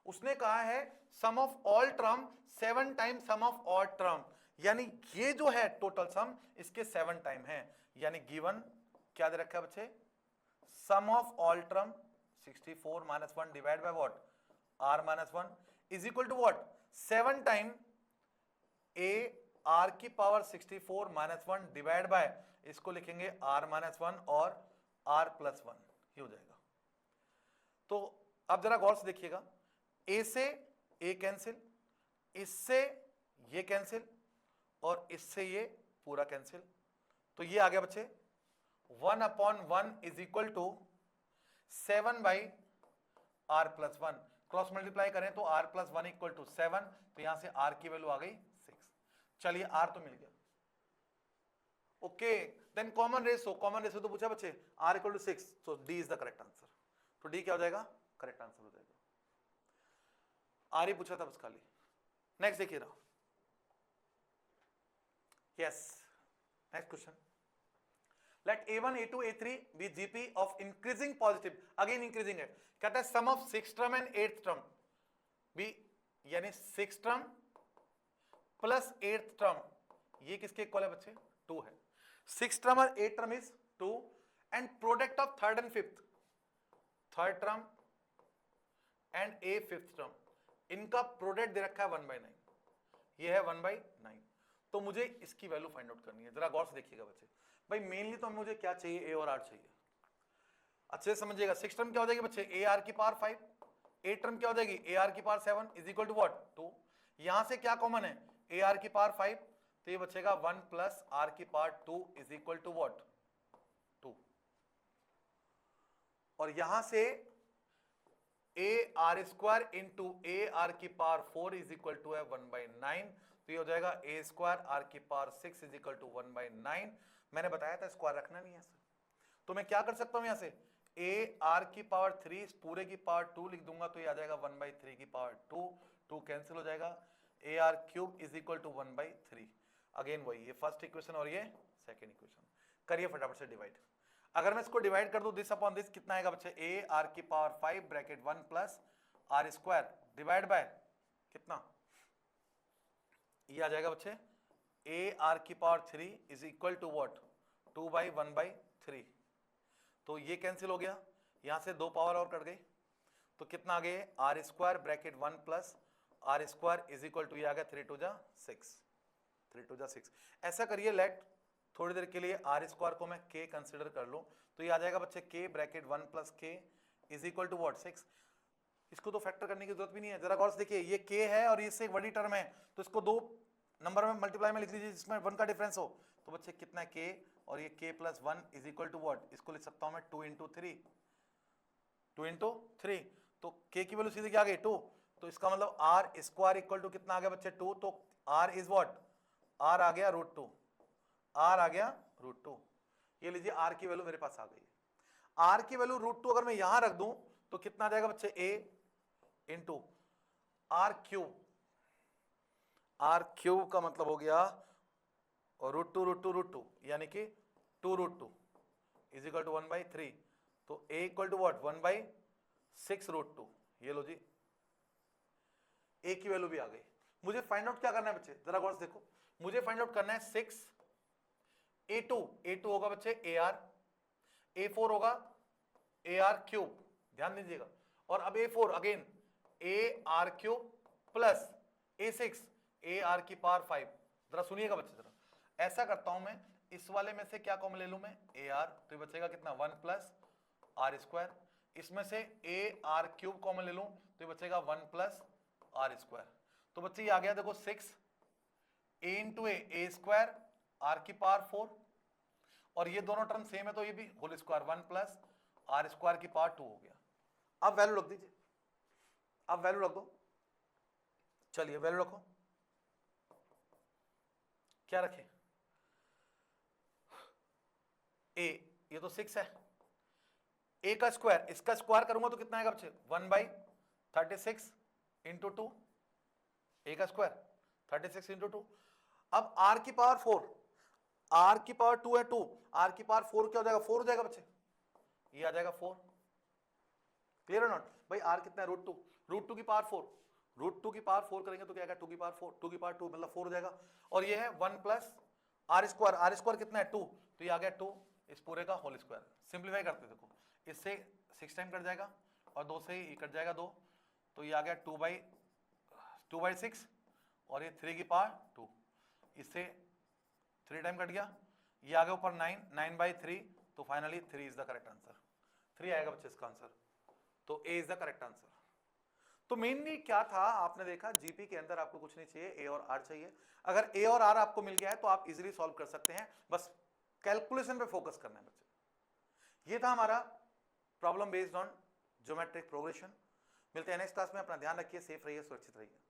A: उसने कहा है sum of all term 7 time sum of odd term, यानी ये जो है टोटल सम इसके 7 टाइम है, यानी गिवन क्या दे रखा है बच्चे, sum of all term 64 minus 1 divide by what are minus 1 is equal to what 7 time a are की पावर 64 माइनस 1 डिवाइड बाय, इसको लिखेंगे आर माइनस 1 और आर प्लस 1, ये हो जाएगा। तो अब जरा गौर से देखिएगा, ए से ए कैंसिल, इससे ये कैंसिल और इससे ये पूरा कैंसिल, तो ये आ गया बच्चे 1/1 is equal to 7 by r plus 1, cross multiply करें तो आर प्लस 1 इक्वल टू 7, तो यहां से आर की वैल्यू आ गई 6। चलिए आर तो मिल गया, okay. Then common ratio, common ratio तो पूछा बच्चे आर इक्वल टू 6, तो D is the correct answer, तो डी क्या हो जाएगा करेक्ट आंसर हो जाएगा, आर ही पूछा था बस खाली। नेक्स्ट देखिए रहा, yes next question, let a1 a2 a3 be gp of increasing positive, again increasing है, कहता है sum of 6th term and 8th term b, यानी 6th term plus 8th term, ये किसके इक्वल है बच्चे 2 है, 6th टर्म और 8th term is 2 and product of 3rd and 5th, 3rd term and a 5th term, इनका प्रोडक्ट दे रखा है 1/9, ये है 1/9, तो मुझे इसकी वैल्यू फाइंड आउट करनी है। जरा गौर से देखिएगा बच्चे, भाई मेनली तो मुझे क्या चाहिए ए और आर चाहिए, अच्छे से समझिएगा। 6 टर्म क्या हो जाएगी बच्चे ए आर की पावर 5, 8 टर्म क्या हो जाएगी ए आर की power 7 is equal to what 2, यहां से क्या कॉमन है ए आर की पावर 5, तो ये बचेगा 1 प्लस आर की power 2 is equal to what 2, और यहां से a are square into a are की पावर 4 इज इक्वल टू है 1/9, तो ये हो जाएगा ए स्क्वायर आर की पावर 6 इज इक्वल टू 1/9। मैंने बताया था स्क्वायर रखना नहीं है सर, तो मैं क्या कर सकता हूं यहां से ए आर की पावर 3 पूरे की पावर 2 लिख दूंगा, तो ये आ जाएगा 1/3 की पावर 2, 2 कैंसिल हो जाएगा, A R cube is equal to 1/3, again वही, ये फर्स्ट इक्वेशन और ये सेकंड इक्वेशन, करिए फटाफट से डिवाइड। अगर मैं इसको डिवाइड कर दूं दिस अपॉन दिस, कितना आएगा बच्चे ए आर की power 5 bracket 1 plus are square divide by कितना, ये आ जाएगा बच्चे ए आर की power 3 is equal to what 2/1/3, तो ये कैंसिल हो गया, यहां से 2 पावर और कट गई, तो कितना आ गया r square bracket 1 plus are square is equal to, ये आ गया 3 2 जा 6, 3 2 जा 6। ऐसा करिए लेट थोड़ी देर के लिए आर स्क्वायर को मैं के कंसिडर कर लूं, तो ये आ जाएगा बच्चे के ब्रैकेट 1 प्लस के इज इक्वल टू व्हाट 6, इसको तो फैक्टर करने की जरूरत भी नहीं है। जरा गौर से देखिए, ये के है और इससे एक बड़ी टर्म है, तो इसको 2 नंबर में मल्टीप्लाई में लिख लीजिए जिसमें 1 का डिफरेंस हो, तो बच्चे कितना है के, और ये k plus 1 is equal to what, इसको लिख सकता हूं मैं 2 इंटू 3, 2 इंटू 3, तो k की वैल्यू सीधे क्या आ गई 2, तो इसका मतलब आर स्क्वायर इक्वल टू कितना आ गया बच्चे 2, तो r इज व्हाट, r आ गया √2, r आ गया √2, ये लीजिए r की वैल्यू मेरे पास आ गई, r की वैल्यू √2 अगर मैं यहां रख दूं तो कितना आ जाएगा बच्चे a into r cube, r cube का मतलब हो गया और √2 यानी कि 2√2 इज इक्वल टू 1/3, तो a इक्वल टू व्हाट 1/6√2, ये लो जी a की वैल्यू भी आ गई। मुझे फाइंड आउट क्या करना है बच्चे, जरा गौर से देखो, मुझे फाइंड आउट करना है 6 a2 होगा बच्चे AR, A4 होगा AR क्यूब, ध्यान दीजिएगा, और अब A4 again AR cube plus A6 AR की पावर 5, जरा सुनिएगा बच्चे, जरा ऐसा करता हूं मैं इस वाले में से क्या कॉमन ले लूं मैं, ए आर, तो ये बचेगा कितना 1 प्लस आर स्क्वायर। इसमें से ए आर क्यूब कॉमन ले लूं तो ये बचेगा 1 प्लस आर स्क्वायर। तो बच्चे ये आ गया देखो 6 ए इंटू ए स्क्वायर आर की पावर 4, और ये दोनों टर्म सेम है तो ये भी whole square 1 plus are square की पावर 2 हो गया। अब वैल्यू रख दीजिए, अब वैल्यू रख दो, चलिए वैल्यू रखो, क्या रखें, ए, ये तो 6 है, ए का स्क्वायर, इसका स्क्वायर करूंगा तो कितना आएगा बच्चे 1/36 इंटू 2, ए का स्क्वायर 36 इंटू 2। अब आर की पावर 4, आर की पावर 2 है 2, आर की पावर 4 क्या हो जाएगा 4 हो जाएगा बच्चे, ये आ जाएगा 4। क्लियर और नॉट भाई, आर कितना है √2, √2 की पावर 4, √2 की पावर 4 करेंगे तो क्या आएगा 2 की पावर 4, 2 की पावर 2 मतलब 4 हो जाएगा। और ये है 1 प्लस आर स्क्वायर कितना है 2, तो ये आ गया 2 इस पूरे का होल स्क्वायर। सिंप्लीफाई करते देखो, इससे 6 टाइम कट जाएगा और 2 से ही कट जाएगा 2, तो ये आ गया 2/6 और ये 3 की पावर 2, इससे 3 टाइम कट गया, ये आ गया ऊपर 9/3, तो finally 3 is the correct answer, 3 आएगा बच्चे इसका आंसर, तो a is the correct answer. तो मेनली क्या था, आपने देखा जीपी के अंदर आपको कुछ नहीं चाहिए, ए और आर चाहिए। अगर ए और आर आपको मिल गया है तो आप इजीली सॉल्व कर सकते हैं, बस कैलकुलेशन पे फोकस करना है बच्चे। ये था हमारा problem based on geometric progression. मिलते हैं नेक्स्ट क्लास में, अपना ध्यान रखिए, सेफ रहिए, सुरक्षित रहिए।